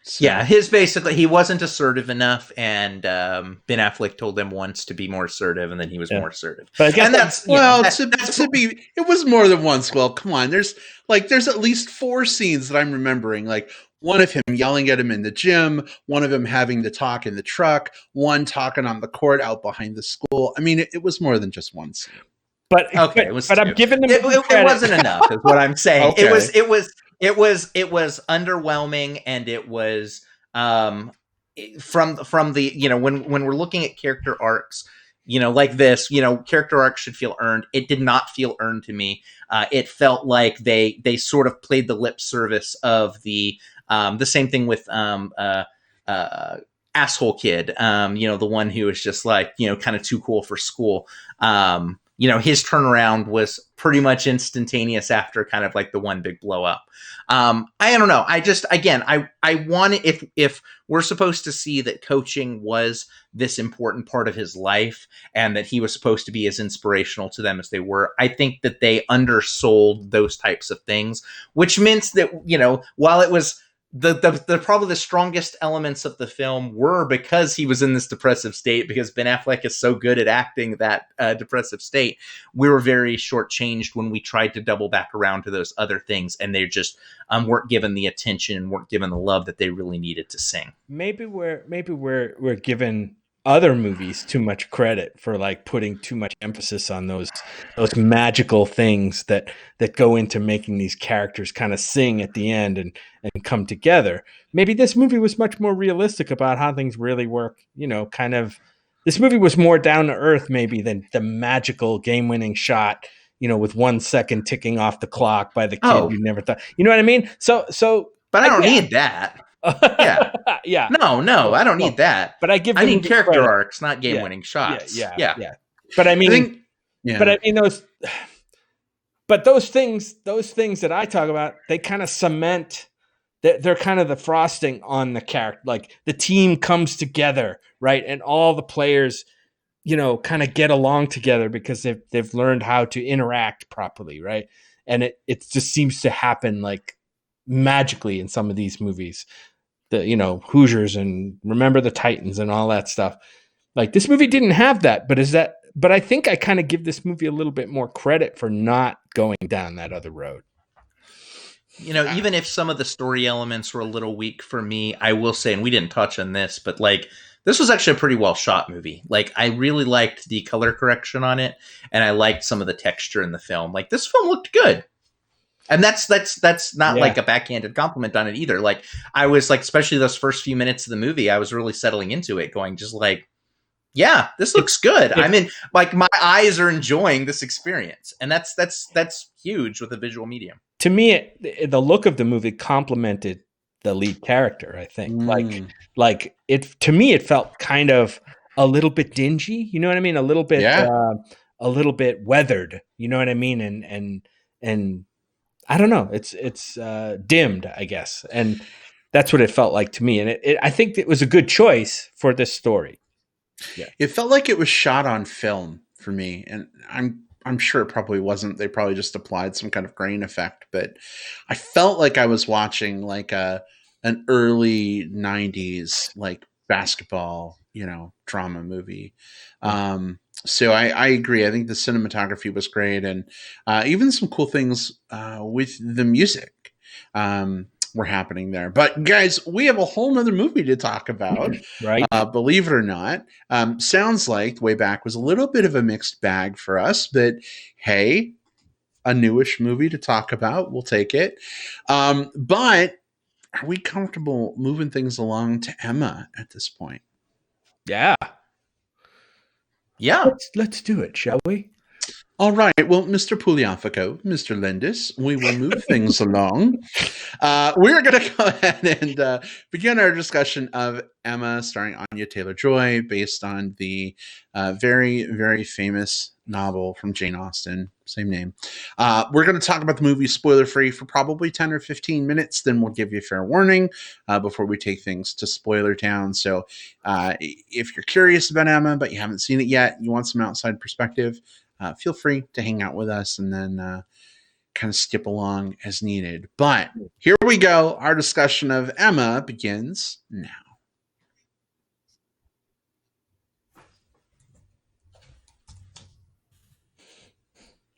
So. Yeah, his basically, he wasn't assertive enough, and Ben Affleck told him once to be more assertive, and then he was more assertive. But I guess it was more than once. Well, come on, there's at least 4 scenes that I'm remembering, like one of him yelling at him in the gym, one of him having the talk in the truck, one talking on the court out behind the school. I mean, it was more than just one scene. But okay, but I'm giving them it wasn't enough, is what I'm saying. Okay. It was underwhelming, and it was from the when we're looking at character arcs, like this, character arcs should feel earned. It did not feel earned to me. It felt like they sort of played the lip service of the same thing with asshole kid, the one who was just like, kind of too cool for school. His turnaround was pretty much instantaneous after kind of like the one big blow up. I don't know. I want to, if we're supposed to see that coaching was this important part of his life and that he was supposed to be as inspirational to them as they were, I think that they undersold those types of things, which meant that, while it was the probably the strongest elements of the film were because he was in this depressive state, because Ben Affleck is so good at acting that depressive state, we were very shortchanged when we tried to double back around to those other things, and they just weren't given the attention and weren't given the love that they really needed to sing. Maybe we're given other movies too much credit for like putting too much emphasis on those magical things that go into making these characters kind of sing at the end and come together. Maybe this movie was much more realistic about how things really work. This movie was more down to earth maybe than the magical game-winning shot, with 1 second ticking off the clock by the kid you never thought. You know what I mean? So but I don't need that. Yeah. Yeah. No, I don't need that. But I need character arcs, not game-winning shots. Yeah. But I mean, those things that I talk about, they kind of cement. They're kind of the frosting on the character. Like the team comes together, right, and all the players, kind of get along together because they've learned how to interact properly, right? And it just seems to happen like magically in some of these movies. The Hoosiers and Remember the Titans and all that stuff. Like this movie didn't have that, but I think I kind of give this movie a little bit more credit for not going down that other road. Even if some of the story elements were a little weak for me, I will say, and we didn't touch on this, but like this was actually a pretty well shot movie. Like I really liked the color correction on it, and I liked some of the texture in the film. Like this film looked good. And that's not like a backhanded compliment on it either. Like I was like, especially those first few minutes of the movie, I was really settling into it, going just like, yeah, this looks good. I mean, like my eyes are enjoying this experience, and that's huge with a visual medium. To me, the look of the movie complemented the lead character. I think, like it to me, it felt kind of a little bit dingy. You know what I mean? A little bit weathered. You know what I mean? And I don't know. It's dimmed, I guess, and that's what it felt like to me. And I think it was a good choice for this story. Yeah, it felt like it was shot on film for me, and I'm sure it probably wasn't. They probably just applied some kind of grain effect, but I felt like I was watching like an early '90s like basketball, drama movie. So I agree. I think the cinematography was great, and even some cool things with the music were happening there. But guys, we have a whole nother movie to talk about. Right. Believe it or not, sounds like Way Back was a little bit of a mixed bag for us, but hey, a newish movie to talk about. We'll take it. But are we comfortable moving things along to Emma at this point? Yeah. Yeah. Let's do it, shall we? All right. Well, Mr. Pugliafico, Mr. Lindis, we will move things along. We're going to go ahead and begin our discussion of Emma, starring Anya Taylor-Joy, based on the very, very famous novel from Jane Austen, same name. We're going to talk about the movie spoiler-free for probably 10 or 15 minutes. Then we'll give you a fair warning before we take things to spoiler town. So if you're curious about Emma, but you haven't seen it yet, you want some outside perspective, feel free to hang out with us and then kind of skip along as needed. But here we go. Our discussion of Emma begins now.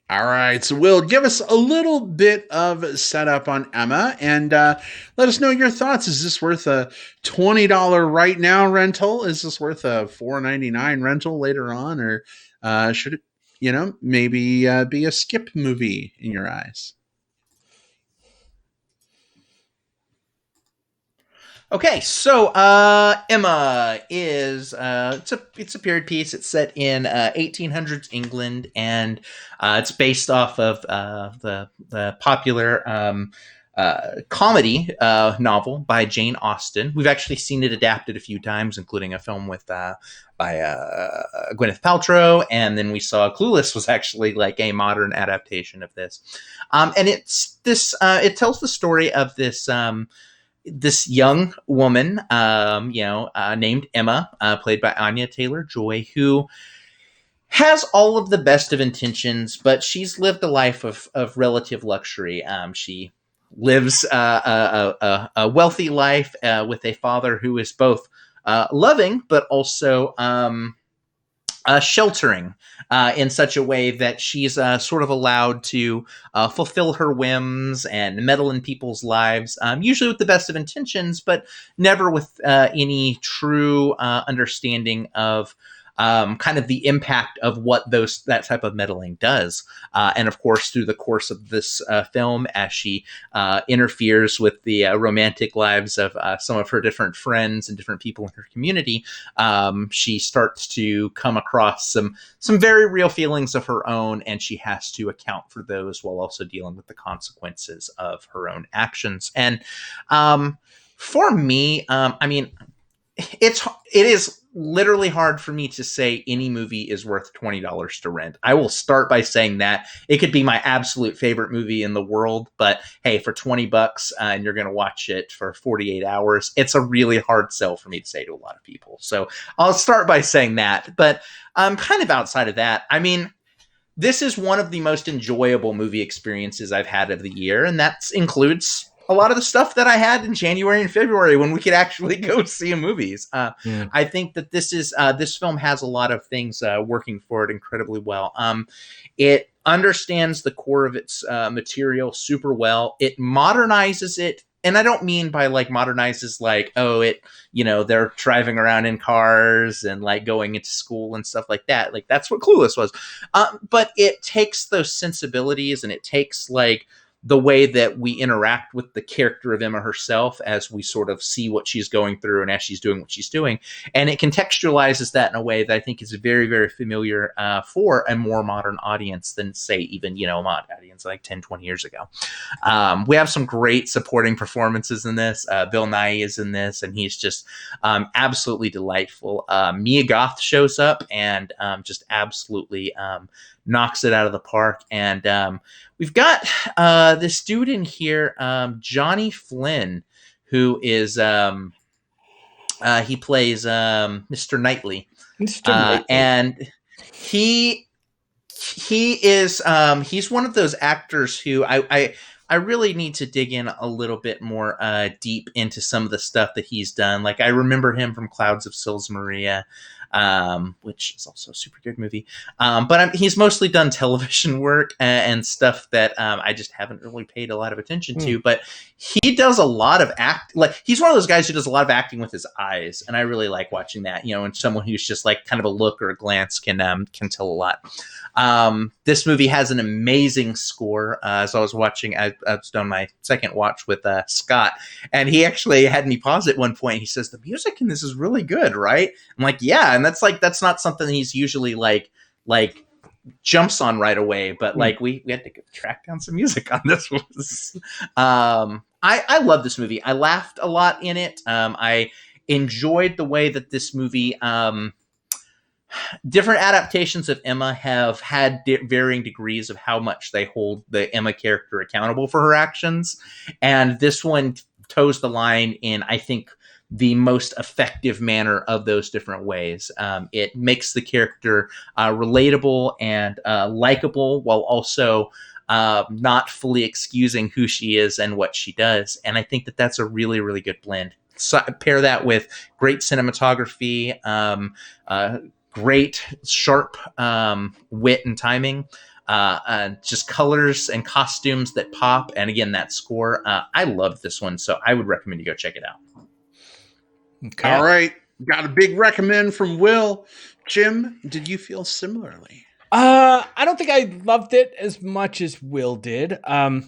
All right, so Will, give us a little bit of setup on Emma and let us know your thoughts. Is this worth a $20 right now rental? Is this worth a $4.99 rental later on? Or should it, maybe be a skip movie in your eyes? Okay, so Emma is it's a period piece. It's set in 1800s England, and it's based off of the popular comedy novel by Jane Austen. We've actually seen it adapted a few times, including a film with by Gwyneth Paltrow, and then we saw Clueless was actually like a modern adaptation of this. And it's this. It tells the story of this young woman, named Emma, played by Anya Taylor-Joy, who has all of the best of intentions, but she's lived a life of relative luxury. She lives a wealthy life with a father who is both loving but also sheltering in such a way that she's sort of allowed to fulfill her whims and meddle in people's lives, usually with the best of intentions, but never with any true understanding of kind of the impact of what that type of meddling does. And of course, through the course of this film, as she interferes with the romantic lives of some of her different friends and different people in her community, she starts to come across some very real feelings of her own, and she has to account for those while also dealing with the consequences of her own actions. And for me, I mean, it is literally hard for me to say any movie is worth $20 to rent. I will start by saying that it could be my absolute favorite movie in the world, but hey, for $20 and you're going to watch it for 48 hours, it's a really hard sell for me to say to a lot of people. So I'll start by saying that, but kind of outside of that, I mean, this is one of the most enjoyable movie experiences I've had of the year, and that includes a lot of the stuff that I had in January and February when we could actually go see movies. I think that this film has a lot of things working for it incredibly well. It understands the core of its material super well. It modernizes it. And I don't mean by like modernizes like, they're driving around in cars and like going into school and stuff like that. Like that's what Clueless was. But it takes those sensibilities and it takes like the way that we interact with the character of Emma herself as we sort of see what she's going through and as she's doing what she's doing. And it contextualizes that in a way that I think is very, very familiar for a more modern audience than, say, even, a mod audience like 10, 20 years ago. We have some great supporting performances in this. Bill Nighy is in this, and he's just absolutely delightful. Mia Goth shows up and just absolutely knocks it out of the park. And we've got this dude in here, Johnny Flynn, who is he plays Mr. Knightley. Mr. Knightley. And he is he's one of those actors who I I really need to dig in a little bit more deep into some of the stuff that he's done. Like I remember him from Clouds of Sils Maria, which is also a super good movie. But he's mostly done television work and stuff that I just haven't really paid a lot of attention to. But he does a lot of act. Like he's one of those guys who does a lot of acting with his eyes, and I really like watching that. And someone who's just like kind of a look or a glance can tell a lot. This movie has an amazing score. As I was watching, I was done my second watch with Scott, and he actually had me pause at one point. He says, "The music in this is really good, right?" I'm like, "Yeah," and that's not something he's usually like jumps on right away. But like we had to track down some music on this one. I love this movie. I laughed a lot in it. I enjoyed the way that this movie. Different adaptations of Emma have had varying degrees of how much they hold the Emma character accountable for her actions. And this one toes the line in, I think, the most effective manner of those different ways. It makes the character relatable and likable while also not fully excusing who she is and what she does. And I think that that's a really, really good blend. So pair that with great cinematography, great sharp wit and timing, just colors and costumes that pop, and again that score. I love this one, so I would recommend you go check it out. Okay. All right, got a big recommend from Will. Jim, did you feel similarly? I don't think I loved it as much as Will did. All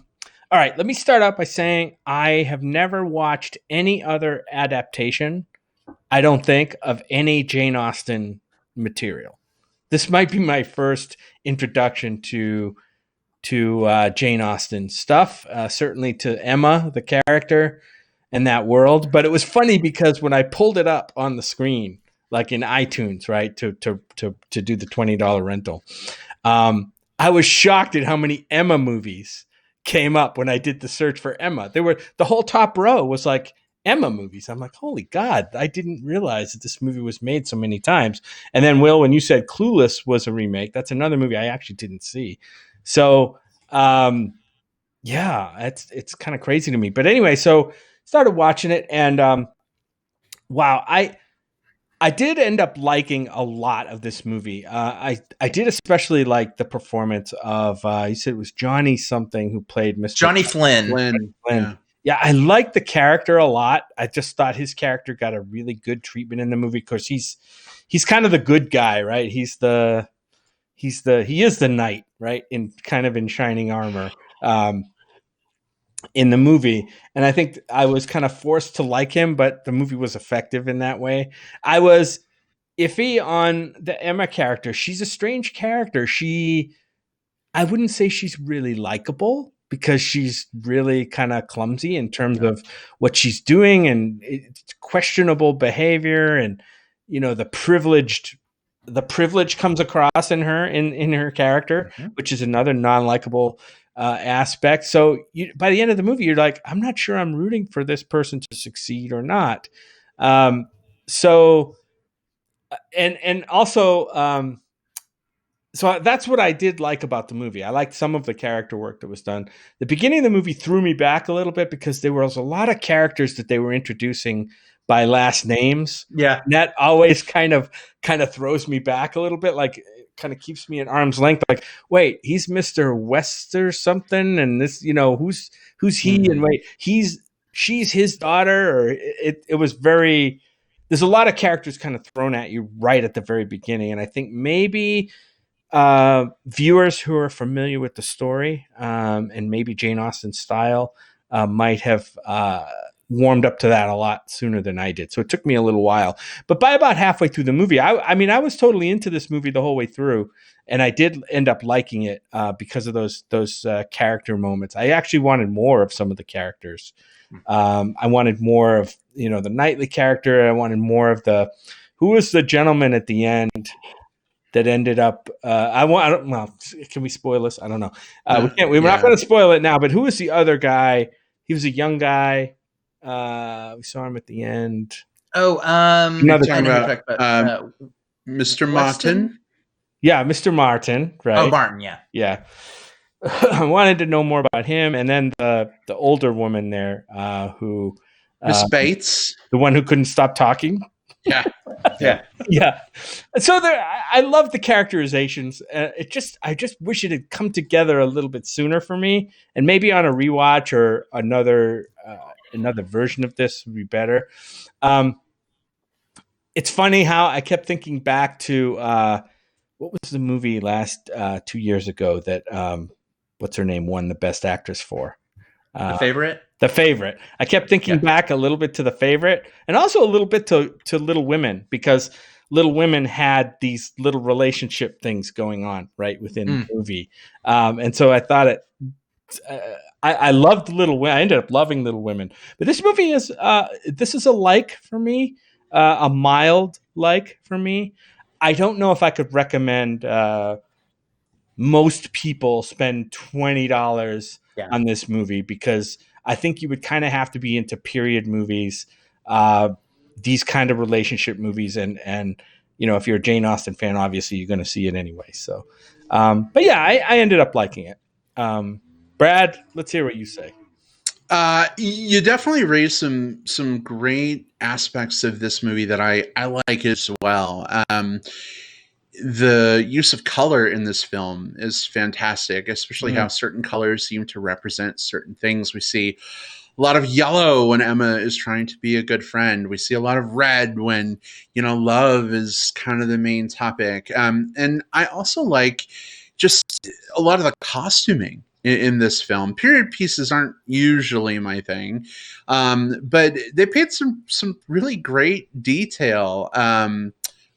right, let me start out by saying I have never watched any other adaptation, I don't think, of any Jane Austen material. This might be my first introduction to Jane Austen stuff, certainly to Emma, the character, and that world. But it was funny because when I pulled it up on the screen, like in iTunes, right, to do the $20 rental, I was shocked at how many Emma movies came up when I did the search for Emma. The whole top row was like Emma movies. I'm like, holy God, I didn't realize that this movie was made so many times. And then, Will, when you said Clueless was a remake, that's another movie I actually didn't see. So, yeah, it's kind of crazy to me. But anyway, so started watching it, and wow, I did end up liking a lot of this movie. I did especially like the performance of you said it was Johnny something who played Mr. Johnny Flynn. Flynn. Yeah, I liked the character a lot. I just thought his character got a really good treatment in the movie because he's kind of the good guy, right? He is the knight, right? In shining armor in the movie. And I think I was kind of forced to like him, but the movie was effective in that way. I was iffy on the Emma character. She's a strange character. I wouldn't say she's really likable, because she's really kind of clumsy in terms of what she's doing, and it's questionable behavior, and the privilege comes across in her character, which is another non-likable aspect. So by the end of the movie, you're like, I'm not sure I'm rooting for this person to succeed or not. So that's what I did like about the movie. I liked some of the character work that was done. The beginning of the movie threw me back a little bit because there was a lot of characters that they were introducing by last names. Yeah. And that always kind of throws me back a little bit. Like, it kind of keeps me at arm's length. Like, wait, he's Mr. West or something. And this, who's he? And wait, she's his daughter, or it was very, there's a lot of characters kind of thrown at you right at the very beginning. And I think maybe viewers who are familiar with the story and maybe Jane Austen's style might have warmed up to that a lot sooner than I did. So it took me a little while. But by about halfway through the movie, I was totally into this movie the whole way through, and I did end up liking it because of those character moments. I actually wanted more of some of the characters. I wanted more of the Knightley character. I wanted more of who was the gentleman at the end that ended up. Can we spoil this? I don't know. We can't. We're not going to spoil it now. But who was the other guy? He was a young guy. We saw him at the end. Oh, another talking about Mr. Martin. Yeah, Mr. Martin. Right. Oh, Martin. Yeah. I wanted to know more about him, and then the older woman there, who Miss uh, Bates. the one who couldn't stop talking. Yeah. Yeah. Yeah. So I love the characterizations. I just wish it had come together a little bit sooner for me, and maybe on a rewatch or another version of this would be better. Um, it's funny how I kept thinking back to what was the movie last 2 years ago that what's her name won the best actress for? The Favorite. The Favorite. I kept thinking back a little bit to The Favorite, and also a little bit to Little Women, because Little Women had these little relationship things going on right within the movie, and so I thought it. I loved Little Women. I ended up loving Little Women, but this movie is this is a like for me, a mild like for me. I don't know if I could recommend most people spend $20 on this movie, because I think you would kind of have to be into period movies, these kind of relationship movies, and if you're a Jane Austen fan, obviously you're going to see it anyway. So, but yeah, I ended up liking it. Brad, let's hear what you say. You definitely raised some great aspects of this movie that I like as well. The use of color in this film is fantastic, especially how certain colors seem to represent certain things. We see a lot of yellow when Emma is trying to be a good friend. We see a lot of red when, love is kind of the main topic. And I also like just a lot of the costuming in this film. Period pieces aren't usually my thing, but they paid some really great detail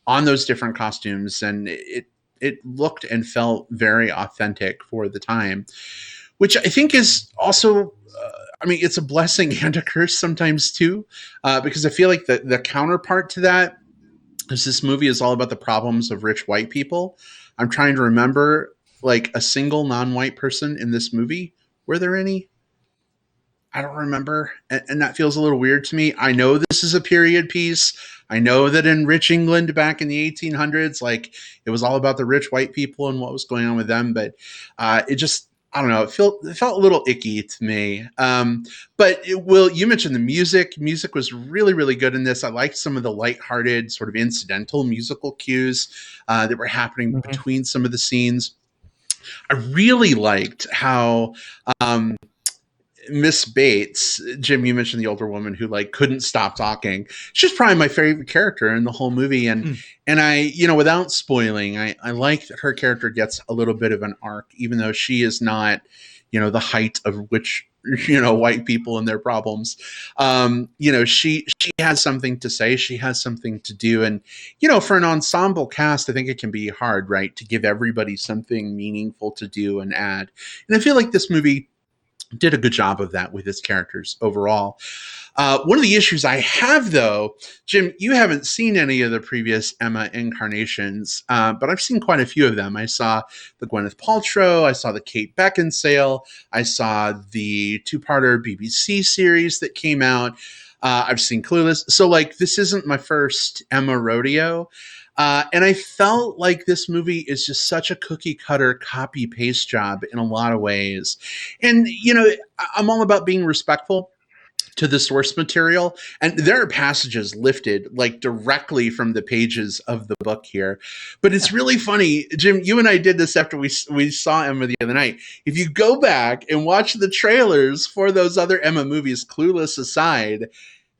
on those different costumes, and it looked and felt very authentic for the time, which I think is also it's a blessing and a curse sometimes too, because I feel like the counterpart to that is this movie is all about the problems of rich white people. I'm trying to remember like a single non-white person in this movie. Were there any? I don't remember, and that feels a little weird to me. I know this is a period piece. I know that in rich England back in the 1800s, like it was all about the rich white people and what was going on with them. But it just, I don't know, it felt a little icky to me. But you mentioned the music. Music was really, really good in this. I liked some of the lighthearted, sort of incidental musical cues that were happening between some of the scenes. I really liked how Miss Bates, Jim, you mentioned the older woman who like couldn't stop talking. She's probably my favorite character in the whole movie. And I, without spoiling, I like that her character gets a little bit of an arc, even though she is not, the height of which, white people and their problems. She has something to say. She has something to do. And, for an ensemble cast, I think it can be hard, right, to give everybody something meaningful to do and add. And I feel like this movie did a good job of that with its characters overall. One of the issues I have, though, Jim, you haven't seen any of the previous Emma incarnations, but I've seen quite a few of them. I saw the Gwyneth Paltrow, I saw the Kate Beckinsale, I saw the two-parter BBC series that came out. I've seen Clueless. So, like, this isn't my first Emma rodeo. And I felt like this movie is just such a cookie cutter copy paste job in a lot of ways. And, I'm all about being respectful to the source material. And there are passages lifted like directly from the pages of the book here. But it's really funny. Jim, you and I did this after we saw Emma the other night. If you go back and watch the trailers for those other Emma movies, Clueless aside,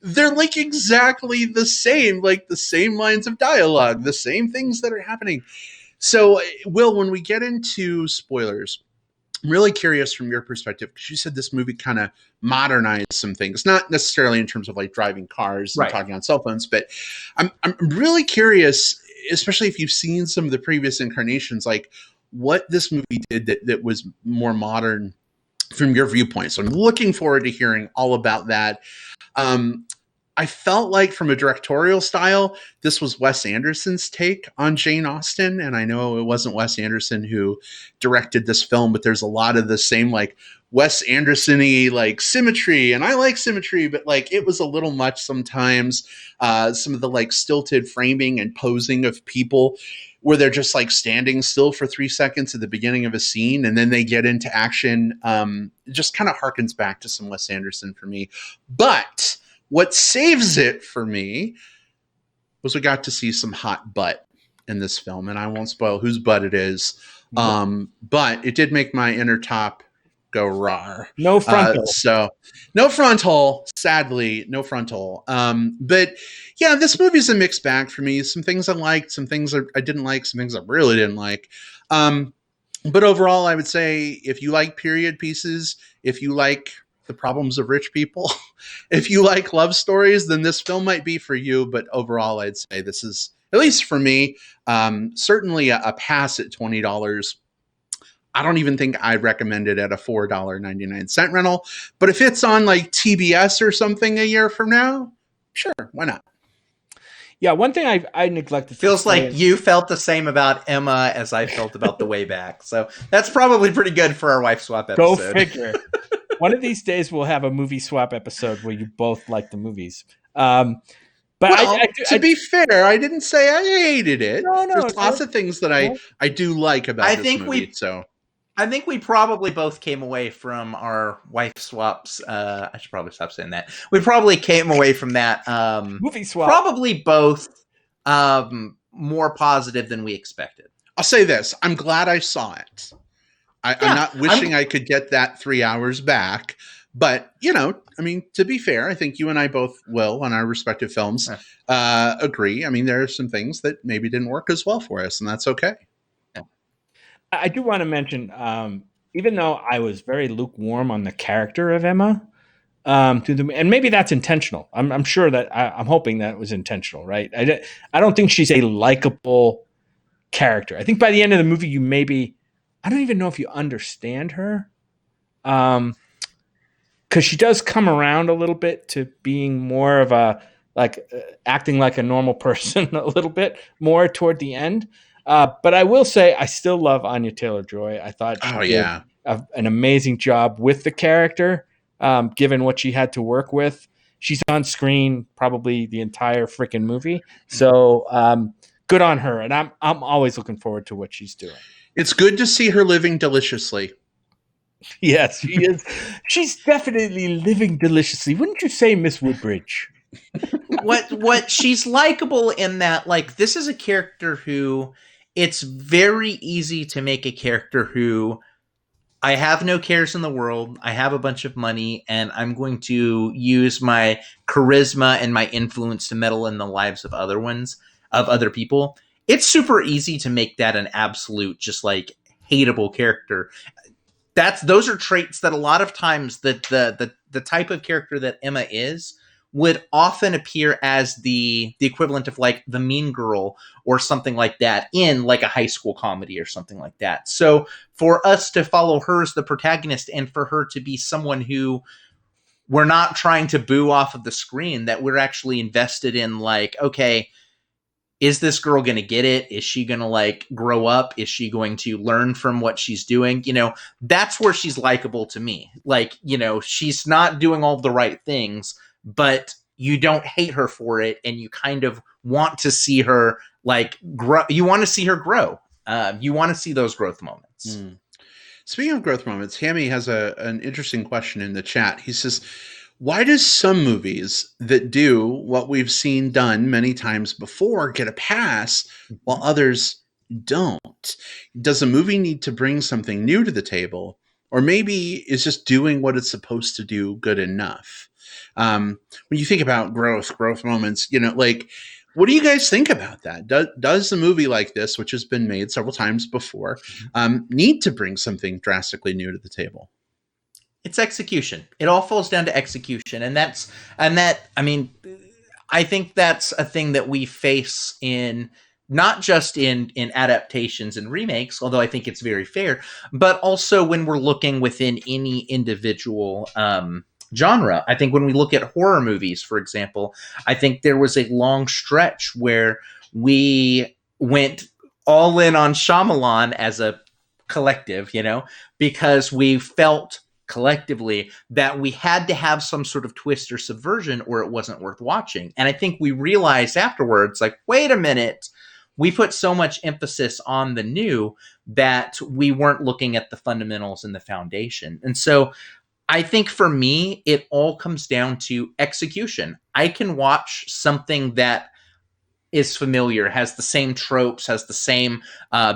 they're like exactly the same, like the same lines of dialogue, the same things that are happening. So, Will, when we get into spoilers, I'm really curious from your perspective, because you said this movie kind of modernized some things, not necessarily in terms of like driving cars and talking on cell phones, but I'm really curious, especially if you've seen some of the previous incarnations, like what this movie did that was more modern from your viewpoint. So I'm looking forward to hearing all about that. I felt like from a directorial style, this was Wes Anderson's take on Jane Austen. And I know it wasn't Wes Anderson who directed this film, but there's a lot of the same like Wes Anderson-y like symmetry. And I like symmetry, but like it was a little much sometimes. Some of the like stilted framing and posing of people where they're just like standing still for 3 seconds at the beginning of a scene and then they get into action. It just kind of harkens back to some Wes Anderson for me. But what saves it for me was we got to see some hot butt in this film, and I won't spoil whose butt it is. But it did make my inner top go rawr. No frontal. So no frontal, sadly, no frontal. But yeah, this movie's a mixed bag for me. Some things I liked, some things I didn't like, some things I really didn't like. But overall, I would say if you like period pieces, if you like the problems of rich people, if you like love stories, then this film might be for you. But overall, I'd say this is, at least for me, certainly a pass at $20. I don't even think I'd recommend it at a $4.99 rental. But if it's on like TBS or something a year from now, sure, why not? Yeah, one thing I neglected. Feels like you felt the same about Emma as I felt about The Way Back. So that's probably pretty good for our wife swap episode. Go figure. One of these days we'll have a movie swap episode where you both like the movies. But well, to be fair, I didn't say I hated it. No, there's lots of things that I do like about this movie. I think we probably both came away from our wife swaps. I should probably stop saying that. We probably came away from that movie swap. Probably both more positive than we expected. I'll say this. I'm glad I saw it. I'm not wishing I could get that 3 hours back. But, you know, I mean, to be fair, I think you and I both will on our respective films agree. I mean, there are some things that maybe didn't work as well for us, and that's okay. I do want to mention, even though I was very lukewarm on the character of Emma, and maybe that's intentional. I'm sure that I'm hoping that was intentional, right? I don't think she's a likable character. I think by the end of the movie, I don't even know if you understand her, because she does come around a little bit to being more of a acting like a normal person a little bit more toward the end. But I will say I still love Anya Taylor-Joy. I thought she did an amazing job with the character, given what she had to work with. She's on screen probably the entire freaking movie. So good on her. And I'm always looking forward to what she's doing. It's good to see her living deliciously. Yes, she is. She's definitely living deliciously. Wouldn't you say, Miss Woodbridge? What she's likable in that, like, this is a character who it's very easy to make a character who I have no cares in the world. I have a bunch of money and I'm going to use my charisma and my influence to meddle in the lives of other people. It's super easy to make that an absolute, just like hateable character. Those are traits that a lot of times that the type of character that Emma is would often appear as the equivalent of like the mean girl or something like that in like a high school comedy or something like that. So for us to follow her as the protagonist and for her to be someone who we're not trying to boo off of the screen, that we're actually invested in, like, okay, is this girl going to get it? Is she going to like grow up? Is she going to learn from what she's doing? You know, that's where she's likable to me. Like, you know, she's not doing all the right things, but you don't hate her for it. And you kind of want to see her like grow. You want to see her grow. You want to see those growth moments. Speaking of growth moments, Hammy has an interesting question in the chat. He says, why does some movies that do what we've seen done many times before get a pass while others don't? Does a movie need to bring something new to the table? Or maybe is just doing what it's supposed to do good enough? When you think about growth moments, you know, like, what do you guys think about that? Does a movie like this, which has been made several times before, need to bring something drastically new to the table? It's execution. It all falls down to execution. I think that's a thing that we face in not just in adaptations and remakes, although I think it's very fair, but also when we're looking within any individual genre. I think when we look at horror movies, for example, I think there was a long stretch where we went all in on Shyamalan as a collective, because we felt collectively that we had to have some sort of twist or subversion or it wasn't worth watching. And I think we realized afterwards, like, wait a minute, we put so much emphasis on the new that we weren't looking at the fundamentals and the foundation. And so I think for me, it all comes down to execution. I can watch something that is familiar, has the same tropes, has the same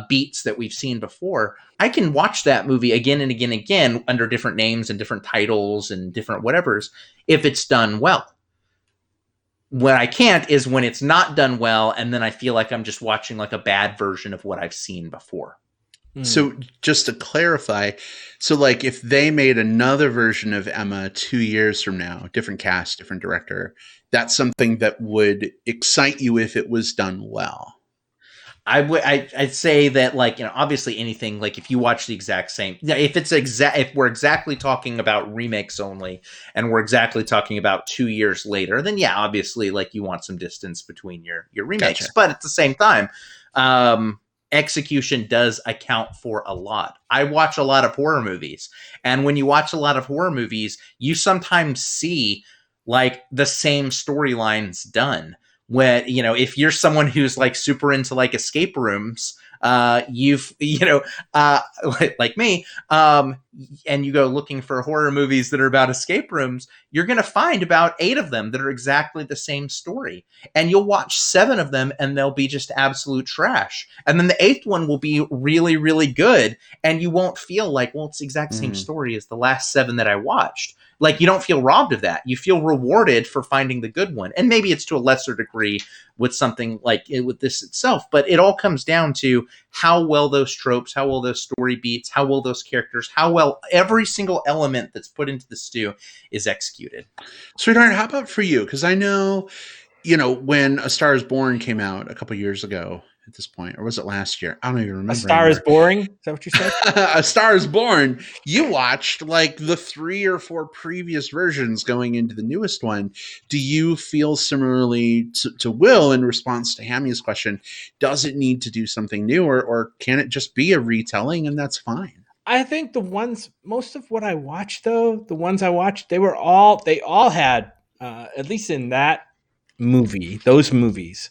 beats that we've seen before. I can watch that movie again and again and again under different names and different titles and different whatevers if it's done well. What I can't is when it's not done well, and then I feel like I'm just watching like a bad version of what I've seen before. So just to clarify, so like if they made another version of Emma 2 years from now, different cast, different director, that's something that would excite you if it was done well. I'd say that, like, obviously anything, like if you watch the exact same, if we're exactly talking about remakes only and we're exactly talking about 2 years later, then yeah, obviously like you want some distance between your remakes. Gotcha. But at the same time, execution does account for a lot. I watch a lot of horror movies, and when you watch a lot of horror movies, you sometimes see like the same storylines done. When, if you're someone who's like super into like escape rooms, like me, and you go looking for horror movies that are about escape rooms, you're going to find about 8 of them that are exactly the same story. And you'll watch 7 of them and they'll be just absolute trash. And then the 8th one will be really, really good. And you won't feel like, well, it's the exact same story as the last 7 that I watched. Like, you don't feel robbed of that. You feel rewarded for finding the good one. And maybe it's to a lesser degree with something like with this itself, but it all comes down to how well those tropes, how well those story beats, how well those characters, how well every single element that's put into the stew is executed. Sweetheart, how about for you? Because I know, when A Star is Born came out a couple years ago at this point, or was it last year? I don't even remember. A Star is Boring? Is that what you said? A Star is Born. You watched like the 3 or 4 previous versions going into the newest one. Do you feel similarly to Will in response to Hammy's question? Does it need to do something new, or can it just be a retelling and that's fine? I think most of what I watched, though, the ones I watched, they all had, at least in that movie, those movies,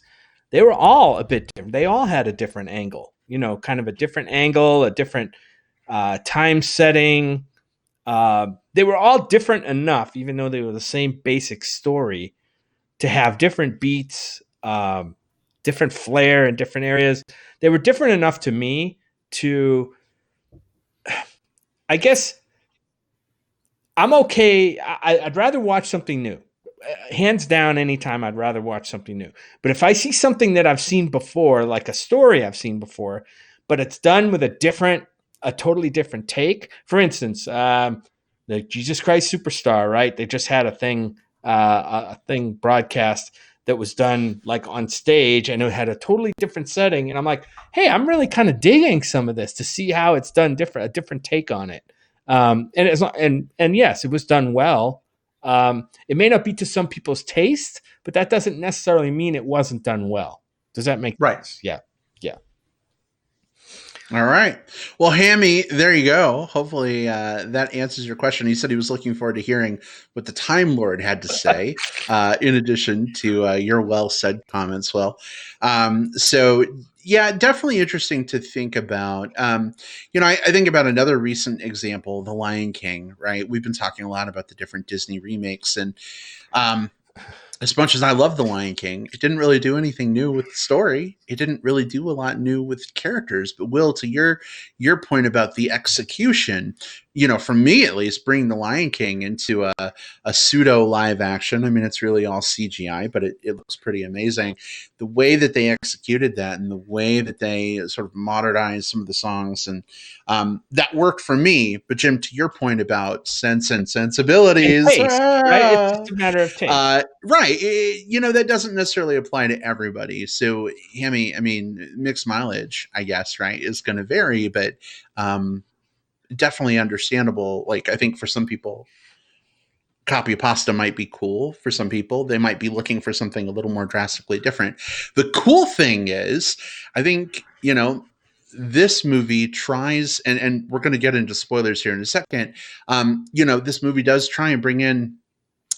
they were all a bit different. They all had a different angle, kind of a different angle, a different time setting. They were all different enough, even though they were the same basic story, to have different beats, different flair in different areas. They were different enough to me to, I guess, I'm okay. I'd rather watch something new. Hands down, anytime I'd rather watch something new. But if I see something that I've seen before, like a story I've seen before, but it's done with a totally different take. For instance, the Jesus Christ Superstar, right? They just had a thing broadcast that was done like on stage, and it had a totally different setting. And I'm like, hey, I'm really kind of digging some of this to see how it's done a different take on it. And yes, it was done well. It may not be to some people's taste, but that doesn't necessarily mean it wasn't done well. Does that make sense? Yeah. All right. Well, Hammy, there you go. Hopefully that answers your question. He said he was looking forward to hearing what the Time Lord had to say, in addition to your well-said comments. Well, so yeah, definitely interesting to think about. I think about another recent example, The Lion King, right? We've been talking a lot about the different Disney remakes, and as much as I love The Lion King, it didn't really do anything new with the story. It didn't really do a lot new with characters. But Will, to your point about the execution, for me at least, bringing The Lion King into a pseudo live action. I mean, it's really all CGI, but it looks pretty amazing. The way that they executed that and the way that they sort of modernized some of the songs, and that worked for me. But Jim, to your point about sense and sensibilities, taste, right? It's just a matter of taste. Right. That doesn't necessarily apply to everybody. So, Hammy, I mean, mixed mileage, I guess, right, is going to vary, but definitely understandable. Like, I think for some people, copy of pasta might be cool for some people. They might be looking for something a little more drastically different. The cool thing is, I think, this movie tries, and we're going to get into spoilers here in a second. This movie does try and bring in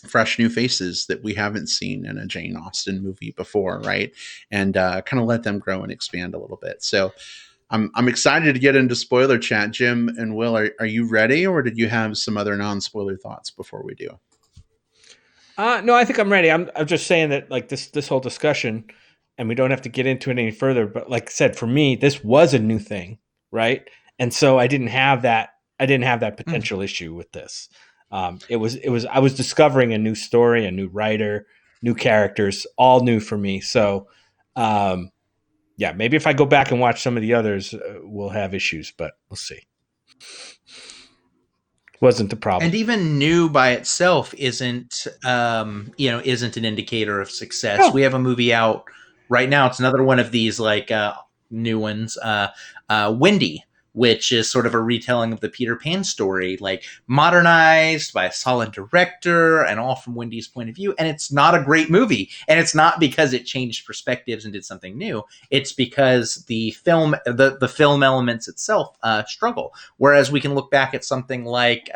fresh new faces that we haven't seen in a Jane Austen movie before, right? And kind of let them grow and expand a little bit. So I'm excited to get into spoiler chat. Jim and Will, are you ready, or did you have some other non-spoiler thoughts before we do? No, I think I'm ready. I'm just saying that like this whole discussion, and we don't have to get into it any further. But like I said, for me, this was a new thing, right? And so I didn't have that. I didn't have that potential issue with this. It was. I was discovering a new story, a new writer, new characters, all new for me. So, yeah, maybe if I go back and watch some of the others, we'll have issues, but we'll see. Wasn't the problem. And even new by itself isn't an indicator of success. Oh. We have a movie out right now. It's another one of these like new ones, Wendy, which is sort of a retelling of the Peter Pan story, like modernized by a solid director and all from Wendy's point of view. And it's not a great movie. And it's not because it changed perspectives and did something new. It's because the film elements itself struggle. Whereas we can look back at something like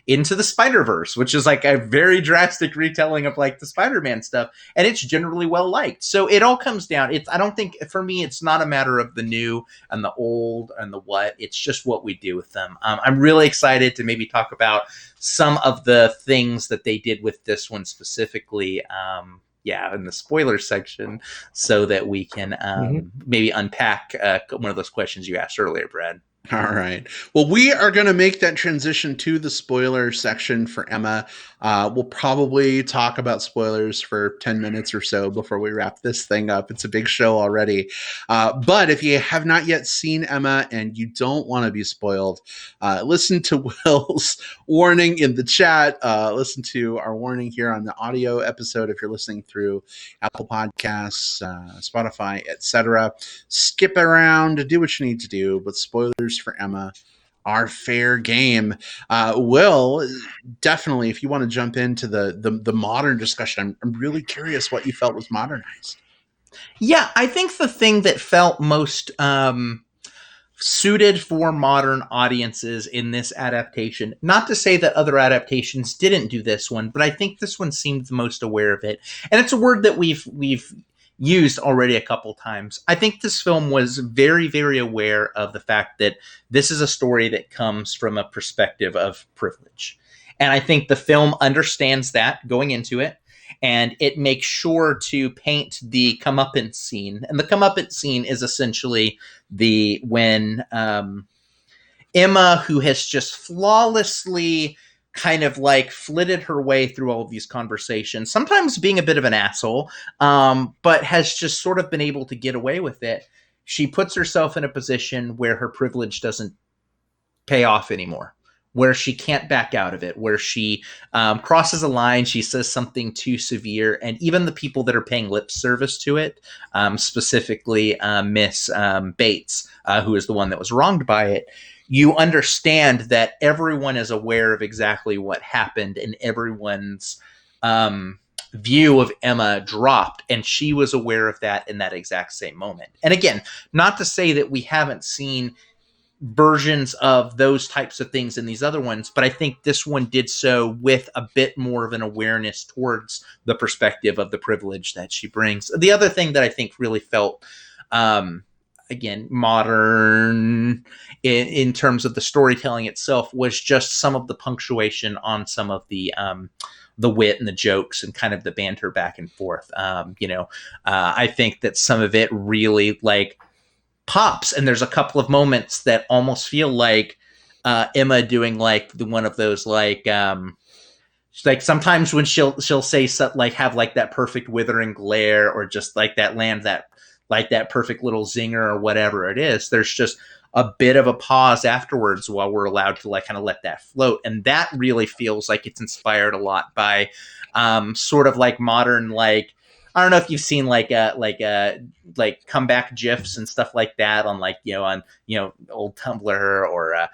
Into the Spider-Verse, which is like a very drastic retelling of like the Spider-Man stuff. And it's generally well liked. So it all comes down. I don't think, for me, it's not a matter of the new and the old and the what. It's just what we do with them. I'm really excited to maybe talk about some of the things that they did with this one specifically, in the spoiler section, so that we can maybe unpack one of those questions you asked earlier, Brad. All right. Well, we are going to make that transition to the spoiler section for Emma. We'll probably talk about spoilers for 10 minutes or so before we wrap this thing up. It's a big show already. But if you have not yet seen Emma and you don't want to be spoiled, listen to Will's warning in the chat. Listen to our warning here on the audio episode if you're listening through Apple Podcasts, Spotify, etc. Skip around, do what you need to do, but spoilers for Emma are fair game. Will, definitely, if you want to jump into the modern discussion, I'm really curious what you felt was modernized. Yeah, I think the thing that felt most suited for modern audiences in this adaptation, not to say that other adaptations didn't do this one, but I think this one seemed the most aware of it. And it's a word that we've used already a couple times. I think this film was very, very aware of the fact that this is a story that comes from a perspective of privilege. And I think the film understands that going into it, and it makes sure to paint the comeuppance scene. And the comeuppance scene is essentially when Emma, who has just flawlessly kind of like flitted her way through all of these conversations, sometimes being a bit of an asshole, but has just sort of been able to get away with it. She puts herself in a position where her privilege doesn't pay off anymore, where she can't back out of it, where she crosses a line, she says something too severe, and even the people that are paying lip service to it, specifically Miss Bates, who is the one that was wronged by it, you understand that everyone is aware of exactly what happened, and everyone's view of Emma dropped, and she was aware of that in that exact same moment. And again, not to say that we haven't seen versions of those types of things in these other ones, but I think this one did so with a bit more of an awareness towards the perspective of the privilege that she brings. The other thing that I think really felt again, modern in terms of the storytelling itself was just some of the punctuation on some of the wit and the jokes and kind of the banter back and forth. I think that some of it really like pops, and there's a couple of moments that almost feel like Emma doing like one of those like sometimes when she'll say something like have like that perfect withering glare, or just like that land that like that perfect little zinger or whatever it is. There's just a bit of a pause afterwards while we're allowed to like kind of let that float. And that really feels like it's inspired a lot by sort of like modern, like I don't know if you've seen like comeback gifs and stuff like that on old Tumblr or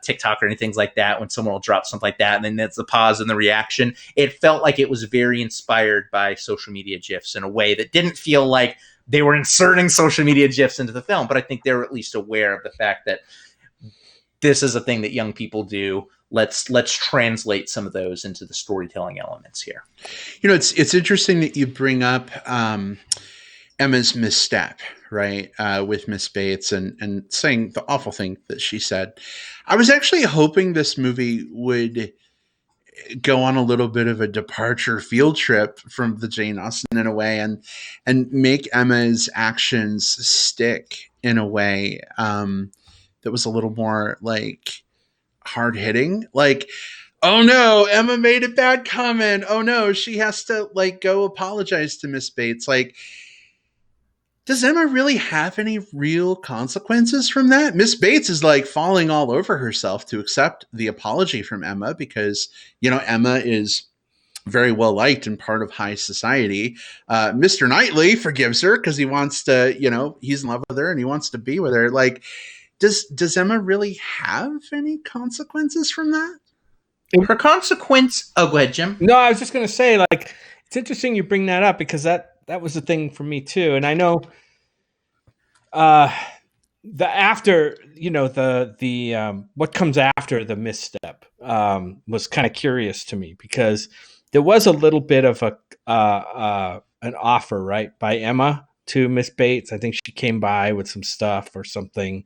TikTok or anything like that, when someone will drop something like that and then that's the pause and the reaction. It felt like it was very inspired by social media gifs in a way that didn't feel like they were inserting social media gifs into the film, but I think they were at least aware of the fact that this is a thing that young people do. Let's translate some of those into the storytelling elements here. It's interesting that you bring up Emma's misstep, right, with Miss Bates and saying the awful thing that she said. I was actually hoping this movie would go on a little bit of a departure field trip from the Jane Austen in a way, and make Emma's actions stick in a way that was a little more like hard hitting. Like, oh no, Emma made a bad comment. Oh no, she has to like go apologize to Miss Bates. Like, does Emma really have any real consequences from that? Miss Bates is like falling all over herself to accept the apology from Emma because, Emma is very well liked and part of high society. Mr. Knightley forgives her because he wants to, he's in love with her and he wants to be with her. Like, does Emma really have any consequences from that? Her consequence. Oh, go ahead, Jim. No, I was just going to say, like, it's interesting you bring that up because that was a thing for me too. And I know the after, the what comes after the misstep was kind of curious to me because there was a little bit of an offer, right, by Emma to Miss Bates. I think she came by with some stuff or something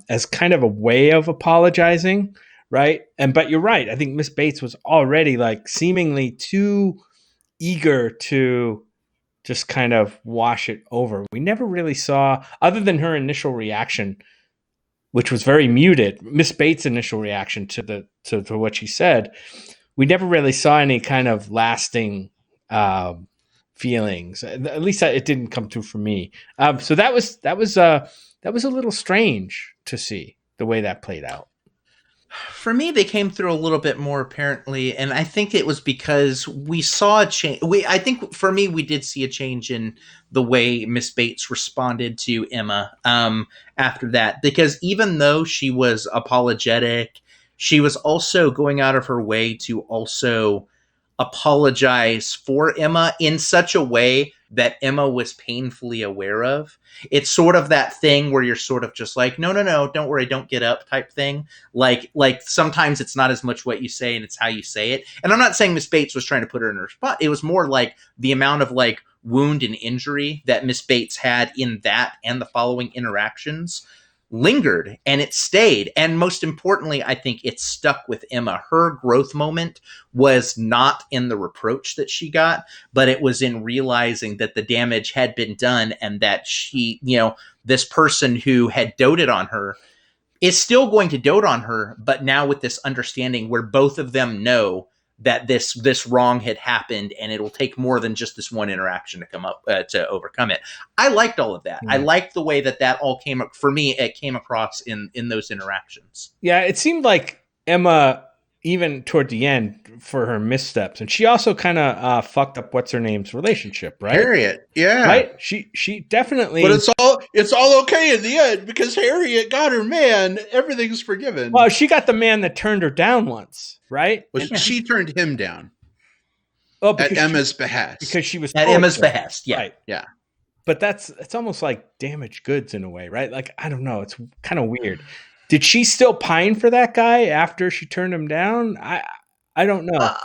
as kind of a way of apologizing, right? But you're right. I think Miss Bates was already like seemingly too eager to just kind of wash it over. We never really saw, other than her initial reaction, which was very muted, Miss Bates' initial reaction to what she said, we never really saw any kind of lasting feelings. At least it didn't come through for me. So that was a little strange to see the way that played out. For me, they came through a little bit more apparently, and I think it was because we saw a change. I think for me, we did see a change in the way Miss Bates responded to Emma after that. Because even though she was apologetic, she was also going out of her way to also apologize for Emma in such a way that Emma was painfully aware of. It's sort of that thing where you're sort of just like, no, don't worry, don't get up type thing. Like sometimes it's not as much what you say and it's how you say it. And I'm not saying Miss Bates was trying to put her in her spot. It was more like the amount of like wound and injury that Miss Bates had in that and the following interactions lingered, and it stayed. And most importantly, I think it stuck with Emma. Her growth moment was not in the reproach that she got, but it was in realizing that the damage had been done and that she, this person who had doted on her is still going to dote on her, but now with this understanding where both of them know that this wrong had happened, and it'll take more than just this one interaction to come up to overcome it. I liked all of that. I liked the way that all came up for me. It came across in those interactions. Yeah, it seemed like Emma, even toward the end, for her missteps, and she also kind of fucked up what's her name's relationship, right? Harriet, yeah, right. She definitely. But it's all okay in the end because Harriet got her man. Everything's forgiven. Well, she got the man that turned her down once, right? Well, she turned him down. Oh, at Emma's behest. Because she was at Emma's behest. Yeah, right. Yeah. But it's almost like damaged goods in a way, right? Like, I don't know. It's kind of weird. Did she still pine for that guy after she turned him down? I don't know.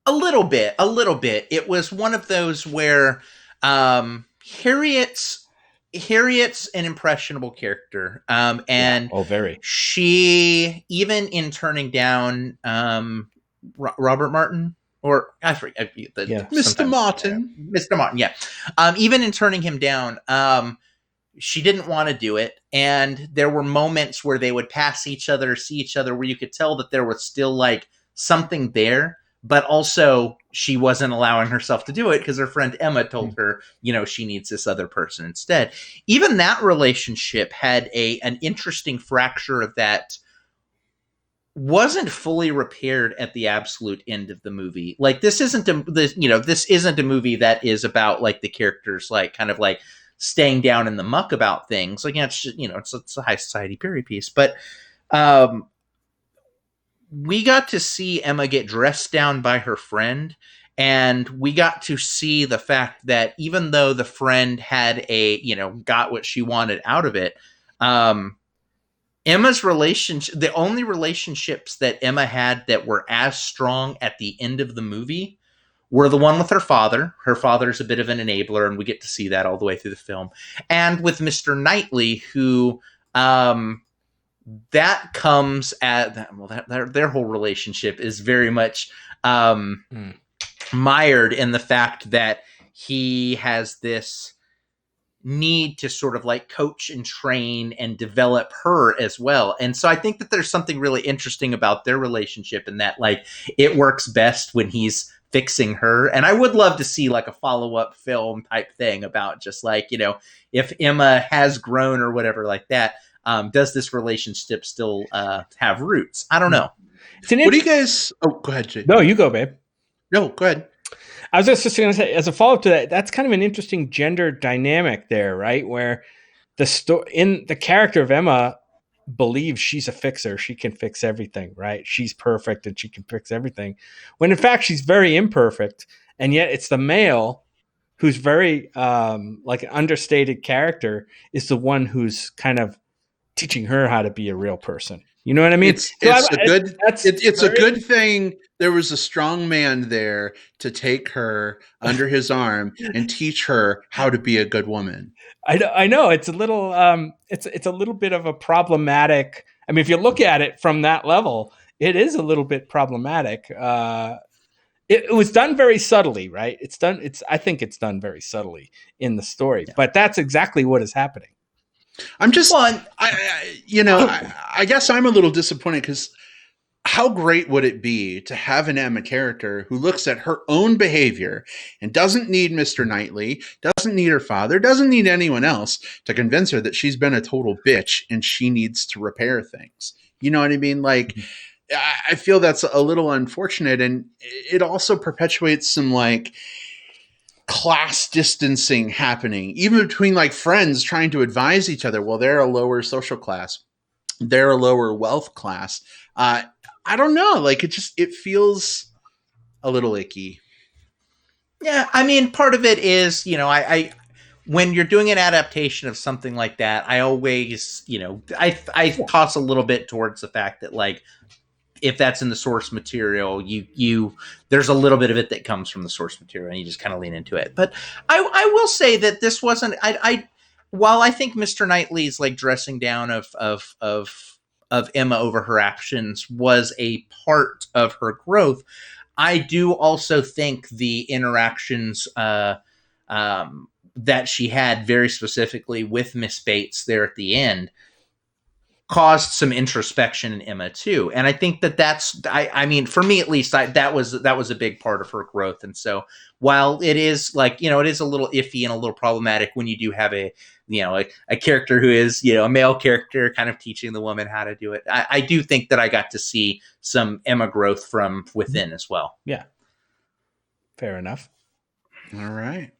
A little bit. It was one of those where Harriet's an impressionable character, and very. She, even in turning down Robert Martin, or I forget Mr. Martin. Mr. Martin, yeah. Even in turning him down, she didn't want to do it, and there were moments where they would pass each other, see each other, where you could tell that there was still like something there, but also she wasn't allowing herself to do it because her friend Emma told her, she needs this other person instead. Even that relationship had an interesting fracture of that wasn't fully repaired at the absolute end of the movie. Like this isn't a movie that is about like the characters like kind of like staying down in the muck about things. Like it's just, it's a high society period piece, but um we got to see Emma get dressed down by her friend, and we got to see the fact that even though the friend had got what she wanted out of it, Emma's relationship, the only relationships that Emma had that were as strong at the end of the movie were the one with her father. Her father's a bit of an enabler, and we get to see that all the way through the film. And with Mr. Knightley, who that comes at their whole relationship is very much mired in the fact that he has this need to sort of like coach and train and develop her as well. And so I think that there's something really interesting about their relationship, and that like it works best when he's fixing her. And I would love to see like a follow-up film type thing about just like, if Emma has grown or whatever like that, does this relationship still have roots? I don't know. What do you guys? Oh, go ahead, Jay. No, you go, babe. No, go ahead. I was just going to say, as a follow-up to that, that's kind of an interesting gender dynamic there, right? Where the character of Emma believes she's a fixer. She can fix everything, right? She's perfect and she can fix everything. When in fact, she's very imperfect. And yet it's the male who's very like an understated character is the one who's kind of teaching her how to be a real person. You know what I mean? It's a good thing there was a strong man there to take her under his arm and teach her how to be a good woman. I know it's a little it's a little bit of a problematic. I mean, if you look at it from that level, it is a little bit problematic. It was done very subtly, right? I think it's done very subtly in the story, but that's exactly what is happening. I'm just, I guess I'm a little disappointed because how great would it be to have an Emma character who looks at her own behavior and doesn't need Mr. Knightley, doesn't need her father, doesn't need anyone else to convince her that she's been a total bitch and she needs to repair things. You know what I mean? Like, I feel that's a little unfortunate, and it also perpetuates some like class distancing happening, even between like friends trying to advise each other. Well, they're a lower social class, they're a lower wealth class. I don't know, like it feels a little icky. Yeah, I mean, part of it is, I when you're doing an adaptation of something like that, I always, I toss a little bit towards the fact that like if that's in the source material, you there's a little bit of it that comes from the source material, and you just kind of lean into it. But I will say that this wasn't. While I think Mr. Knightley's like dressing down of Emma over her actions was a part of her growth, I do also think the interactions that she had very specifically with Miss Bates there at the end caused some introspection in Emma too. And I think that's I mean, for me at least, that was a big part of her growth. And so while it is like, it is a little iffy and a little problematic when you do have a character who is, a male character kind of teaching the woman how to do it, I do think that I got to see some Emma growth from within as well. Yeah. Fair enough. All right.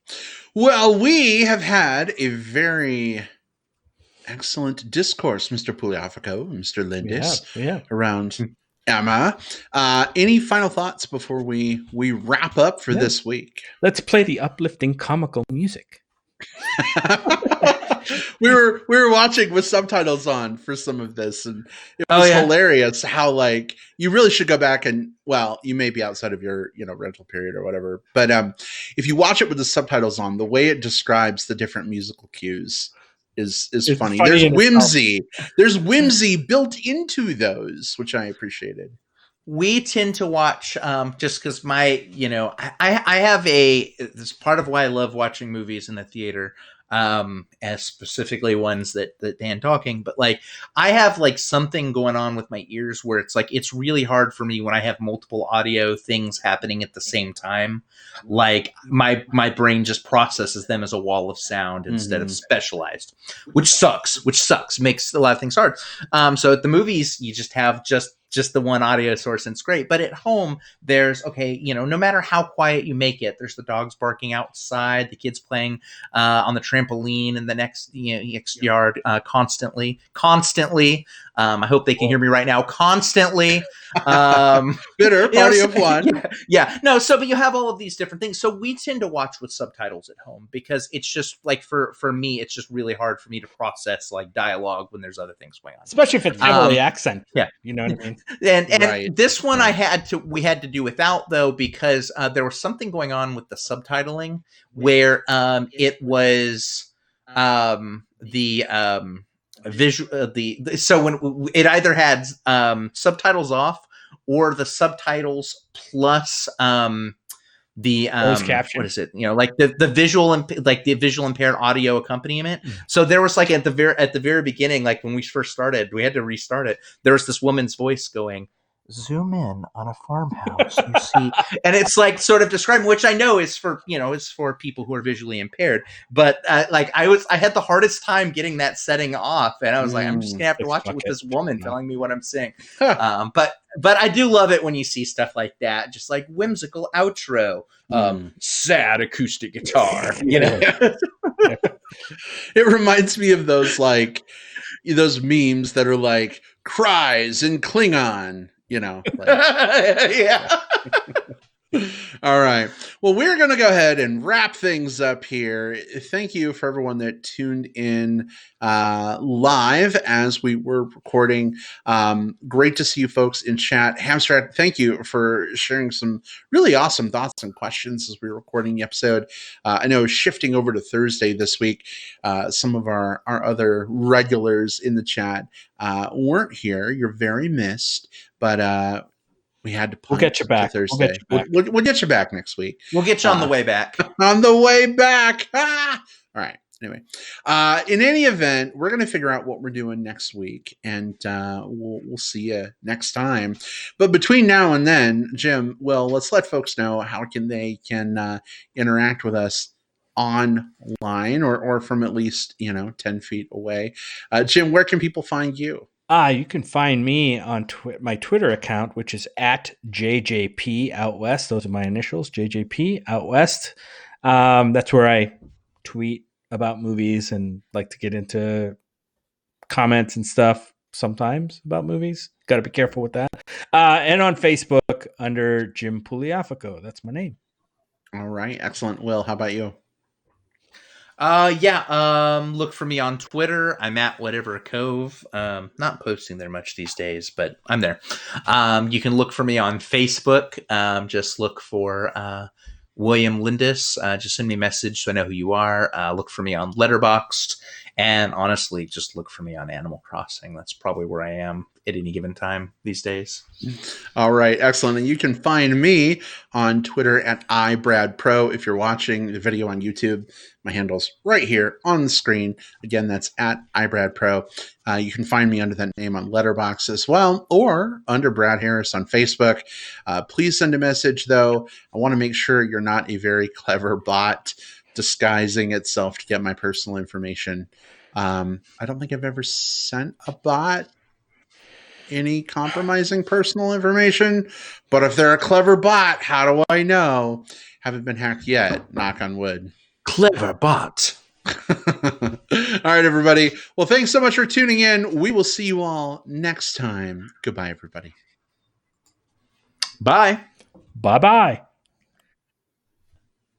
Well, we have had a very excellent discourse, Mr. Pugliafico and Mr. Lindis, around Emma. Any final thoughts before we wrap up for this week? Let's play the uplifting comical music. we were watching with subtitles on for some of this, and it was hilarious how like you really should go back and, well, you may be outside of your rental period or whatever, but if you watch it with the subtitles on, the way it describes the different musical cues is funny. There's whimsy. There's whimsy built into those, which I appreciated. We tend to watch just because my, I have this is part of why I love watching movies in the theater, as specifically ones that Dan talking, but like I have like something going on with my ears where it's like it's really hard for me when I have multiple audio things happening at the same time. Like my brain just processes them as a wall of sound instead of specialized, which sucks, makes a lot of things hard. So at the movies, you just have just the one audio source and it's great. But at home, there's no matter how quiet you make it, there's the dogs barking outside, the kids playing on the trampoline in the next yard constantly. I hope they can hear me right now. Constantly. Bitter party of one. Yeah. No. So, but you have all of these different things. So we tend to watch with subtitles at home because it's just like for me, it's just really hard for me to process like dialogue when there's other things going on. Especially if it's heavily accent. Yeah. You know what I mean? And Right. this one we had to do without though, because there was something going on with the subtitling where it was the visual so when it either had subtitles off or the subtitles plus the Closed caption. what is it, like the visual like the visual impaired audio accompaniment. So there was like at the very beginning, like when we first started, we had to restart it, there was this woman's voice going, zoom in on a farmhouse, you see, and it's like sort of describing, which I know is for is for people who are visually impaired, but like I had the hardest time getting that setting off, and I was like, I'm just gonna have to watch it with this woman telling me what I'm saying. But I do love it when you see stuff like that, just like whimsical outro, sad acoustic guitar, It reminds me of those those memes that are like cries in Klingon. Yeah. All right. Well, we're going to go ahead and wrap things up here. Thank you for everyone that tuned in live as we were recording. Great to see you folks in chat. Hamstrat, thank you for sharing some really awesome thoughts and questions as we were recording the episode. I know shifting over to Thursday this week, some of our other regulars in the chat weren't here. You're very missed, but we had to punt. We'll get you back. Thursday. We'll get you back next week. We'll get you on the way back. On the way back. Ah! All right. Anyway, in any event, we're going to figure out what we're doing next week, and we'll see you next time. But between now and then, Jim, let's let folks know how they can interact with us online or from at least 10 feet away. Jim, where can people find you? You can find me on my Twitter account, which is at JJP Out West. Those are my initials, JJP Out West. That's where I tweet about movies and like to get into comments and stuff sometimes about movies. Got to be careful with that. And on Facebook under Jim Pugliafico. That's my name. All right. Excellent. Will, how about you? Look for me on Twitter. I'm at whatever cove. Not posting there much these days, but I'm there. You can look for me on Facebook. Just look for William Lindis. Just send me a message so I know who you are. Look for me on Letterboxd, and honestly, just look for me on Animal Crossing. That's probably where I am at any given time these days. All right, excellent. And you can find me on Twitter at iBradPro. If you're watching the video on YouTube, my handle's right here on the screen. Again, that's at iBradPro. You can find me under that name on Letterboxd as well, or under Brad Harris on Facebook. Please send a message, though. I want to make sure you're not a very clever bot disguising itself to get my personal information. I don't think I've ever sent a bot any compromising personal information, but if they're a clever bot, how do I know? Haven't been hacked yet, knock on wood. Clever bot. All right, everybody. Well, thanks so much for tuning in. We will see you all next time. Goodbye, everybody. Bye. Bye-bye.